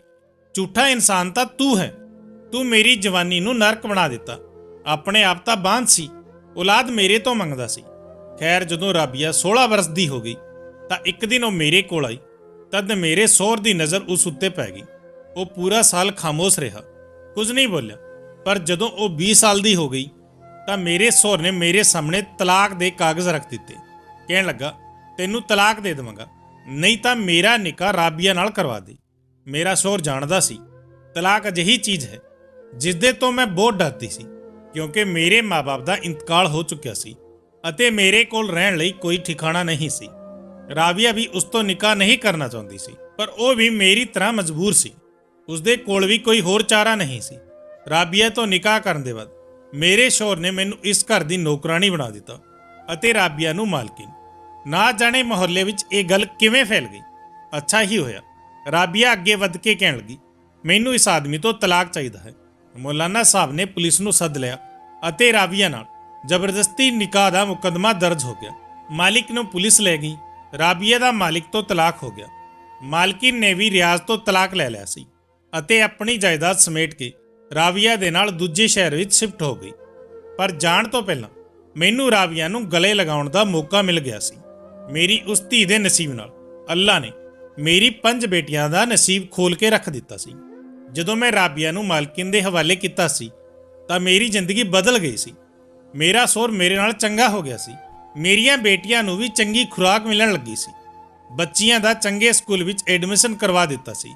ਝੂਠਾ ਇਨਸਾਨ ਤਾਂ ਤੂੰ ਹੈ। ਤੂੰ ਮੇਰੀ ਜਵਾਨੀ ਨੂੰ ਨਰਕ ਬਣਾ ਦਿੱਤਾ। ਆਪਣੇ ਆਪ ਤਾਂ ਬਾਂਝ ਸੀ, ਔਲਾਦ ਮੇਰੇ ਤੋਂ ਮੰਗਦਾ ਸੀ। ਖੈਰ, ਜਦੋਂ ਰਾਬੀਆ 16 ਵਰਸ ਦੀ ਹੋ ਗਈ ਤਾਂ ਇੱਕ ਦਿਨ ਉਹ ਮੇਰੇ ਕੋਲ ਆਈ। ਤਦ ਮੇਰੇ ਸ਼ੌਹਰ ਦੀ ਨਜ਼ਰ ਉਸ ਉੱਤੇ ਪੈ ਗਈ। ਉਹ ਪੂਰਾ ਸਾਲ ਖਾਮੋਸ਼ ਰਿਹਾ, ਕੁਝ ਨਹੀਂ ਬੋਲਿਆ। ਪਰ ਜਦੋਂ ਉਹ 20 ਸਾਲ ਦੀ ਹੋ ਗਈ ਤਾਂ ਮੇਰੇ ਸ਼ੌਹਰ ਨੇ ਮੇਰੇ ਸਾਹਮਣੇ ਤਲਾਕ ਦੇ ਕਾਗਜ਼ ਰੱਖ ਦਿੱਤੇ। ਕਹਿਣ ਲੱਗਾ, ਤੈਨੂੰ ਤਲਾਕ ਦੇ ਦੇਵਾਂਗਾ, ਨਹੀਂ ਤਾਂ ਮੇਰਾ ਨਿਕਾਹ ਰਾਬੀਆ ਨਾਲ ਕਰਵਾ ਦੇ। ਮੇਰਾ ਸ਼ੌਹਰ ਜਾਣਦਾ ਸੀ ਤਲਾਕ ਅਜਿਹੀ ਚੀਜ਼ ਹੈ ਜਿਸ ਦੇ ਤੋਂ ਮੈਂ ਬਹੁਤ ਡਰਦੀ ਸੀ, ਕਿਉਂਕਿ ਮੇਰੇ ਮਾਂ-ਬਾਪ ਦਾ ਇੰਤਕਾਲ ਹੋ ਚੁੱਕਿਆ ਸੀ ਅਤੇ ਮੇਰੇ ਕੋਲ ਰਹਿਣ ਲਈ ਕੋਈ ਠਿਕਾਣਾ ਨਹੀਂ ਸੀ। ਰਾਬੀਆ ਵੀ ਉਸ ਤੋਂ ਨਿਕਾਹ ਨਹੀਂ ਕਰਨਾ ਚਾਹੁੰਦੀ ਸੀ, ਪਰ ਉਹ ਵੀ ਮੇਰੀ ਤਰ੍ਹਾਂ ਮਜਬੂਰ ਸੀ। ਉਸ ਦੇ ਕੋਲ ਵੀ ਕੋਈ ਹੋਰ ਚਾਰਾ ਨਹੀਂ ਸੀ। ਰਾਬੀਆ ਤੋਂ ਨਿਕਾਹ ਕਰਨ ਦੇ ਬਾਅਦ ਮੇਰੇ ਸ਼ੌਹਰ ਨੇ ਮੈਨੂੰ ਇਸ ਘਰ ਦੀ ਨੌਕਰਾਨੀ ਬਣਾ ਦਿੱਤਾ ਅਤੇ ਰਾਬੀਆ ਨੂੰ ਮਾਲਕਿਨ। ਨਾ ਜਾਣੇ ਮੁਹੱਲੇ ਵਿੱਚ ਇਹ ਗੱਲ ਕਿਵੇਂ ਫੈਲ ਗਈ। ਅੱਛਾ ਹੀ ਹੋਇਆ। ਰਾਬੀਆ ਅੱਗੇ ਵੱਧ ਕੇ ਕਹਿਣ ਲੱਗੀ, ਮੈਨੂੰ ਇਸ ਆਦਮੀ ਤੋਂ ਤਲਾਕ ਚਾਹੀਦਾ ਹੈ। ਮੌਲਾਨਾ ਸਾਹਿਬ ਨੇ ਪੁਲਿਸ ਨੂੰ ਸੱਦ ਲਿਆ ਅਤੇ ਰਾਬੀਆ ਨਾਲ ਜ਼ਬਰਦਸਤੀ ਨਿਕਾਹ ਦਾ ਮੁਕੱਦਮਾ ਦਰਜ ਹੋ ਗਿਆ। ਮਾਲਿਕ ਨੂੰ ਪੁਲਿਸ ਲੈ ਗਈ। ਰਾਬੀਆ ਦਾ ਮਾਲਿਕ ਤੋਂ ਤਲਾਕ ਹੋ ਗਿਆ। ਮਾਲਕਿਨ ਨੇ ਵੀ ਰਿਆਜ਼ ਤੋਂ ਤਲਾਕ ਲੈ ਲਿਆ ਸੀ ਅਤੇ ਆਪਣੀ ਜਾਇਦਾਦ ਸਮੇਟ ਕੇ ਰਾਬੀਆ ਦੇ ਨਾਲ ਦੂਜੇ ਸ਼ਹਿਰ ਵਿੱਚ ਸ਼ਿਫਟ ਹੋ ਗਈ। ਪਰ ਜਾਣ ਤੋਂ ਪਹਿਲਾਂ ਮੈਨੂੰ ਰਾਬੀਆ ਨੂੰ ਗਲੇ ਲਗਾਉਣ ਦਾ ਮੌਕਾ ਮਿਲ ਗਿਆ ਸੀ। ਮੇਰੀ ਉਸ ਧੀ ਦੇ ਨਸੀਬ ਨਾਲ ਅੱਲਾ ਨੇ ਮੇਰੀ 5 ਬੇਟੀਆਂ ਦਾ ਨਸੀਬ ਖੋਲ ਕੇ ਰੱਖ ਦਿੱਤਾ ਸੀ। ਜਦੋਂ ਮੈਂ ਰਾਬੀਆ ਨੂੰ ਮਾਲਕਿਨ ਦੇ ਹਵਾਲੇ ਕੀਤਾ ਸੀ ਤਾਂ ਮੇਰੀ ਜ਼ਿੰਦਗੀ ਬਦਲ ਗਈ ਸੀ। ਮੇਰਾ ਸ਼ੌਹਰ ਮੇਰੇ ਨਾਲ ਚੰਗਾ ਹੋ ਗਿਆ ਸੀ। ਮੇਰੀਆਂ ਬੇਟੀਆਂ ਨੂੰ ਵੀ ਚੰਗੀ ਖੁਰਾਕ ਮਿਲਣ ਲੱਗੀ ਸੀ। ਬੱਚੀਆਂ ਦਾ ਚੰਗੇ ਸਕੂਲ ਵਿੱਚ ਐਡਮਿਸ਼ਨ ਕਰਵਾ ਦਿੱਤਾ ਸੀ।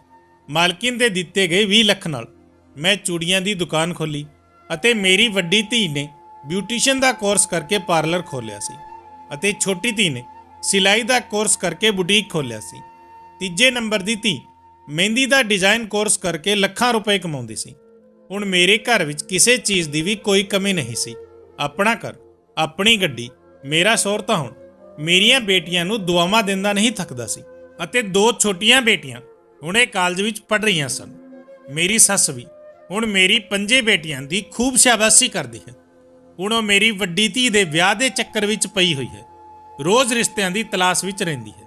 ਮਾਲਕਿਨ ਦੇ ਦਿੱਤੇ ਗਏ 20 ਲੱਖ ਨਾਲ ਮੈਂ ਚੂੜੀਆਂ ਦੀ ਦੁਕਾਨ ਖੋਲ੍ਹੀ ਅਤੇ ਮੇਰੀ ਵੱਡੀ ਧੀ ਨੇ ਬਿਊਟੀਸ਼ੀਅਨ ਦਾ ਕੋਰਸ ਕਰਕੇ ਪਾਰਲਰ ਖੋਲ੍ਹਿਆ ਸੀ ਅਤੇ ਛੋਟੀ ਧੀ ਨੇ ਸਿਲਾਈ ਦਾ ਕੋਰਸ ਕਰਕੇ ਬੁਟੀਕ ਖੋਲ੍ਹਿਆ ਸੀ। ਤੀਜੇ ਨੰਬਰ ਦੀ ਧੀ ਮਹਿੰਦੀ ਦਾ ਡਿਜ਼ਾਈਨ ਕੋਰਸ ਕਰਕੇ ਲੱਖਾਂ ਰੁਪਏ ਕਮਾਉਂਦੀ ਸੀ। ਹੁਣ ਮੇਰੇ ਘਰ ਵਿੱਚ ਕਿਸੇ ਚੀਜ਼ ਦੀ ਵੀ ਕੋਈ ਕਮੀ ਨਹੀਂ ਸੀ। ਆਪਣਾ ਘਰ, ਆਪਣੀ ਗੱਡੀ। ਮੇਰਾ ਸ਼ੌਹਰ ਤਾਂ ਹੁਣ ਮੇਰੀਆਂ ਬੇਟੀਆਂ ਨੂੰ ਦੁਆਵਾਂ ਦਿੰਦਾ ਨਹੀਂ ਥੱਕਦਾ ਸੀ। ਅਤੇ 2 ਛੋਟੀਆਂ ਬੇਟੀਆਂ ਹੁਣੇ ਕਾਲਜ ਵਿੱਚ ਪੜ੍ਹ ਰਹੀਆਂ ਸਨ। ਮੇਰੀ ਸੱਸ ਵੀ ਹੁਣ ਮੇਰੀ 5 ਬੇਟੀਆਂ ਦੀ ਖੂਬ ਸ਼ਾਬਾਸ਼ੀ ਕਰਦੀ ਹੈ। ਹੁਣ ਉਹ ਮੇਰੀ ਵੱਡੀ ਧੀ ਦੇ ਵਿਆਹ ਦੇ ਚੱਕਰ ਵਿੱਚ ਪਈ ਹੋਈ ਹੈ। ਰੋਜ਼ ਰਿਸ਼ਤਿਆਂ ਦੀ ਤਲਾਸ਼ ਵਿੱਚ ਰਹਿੰਦੀ ਹੈ।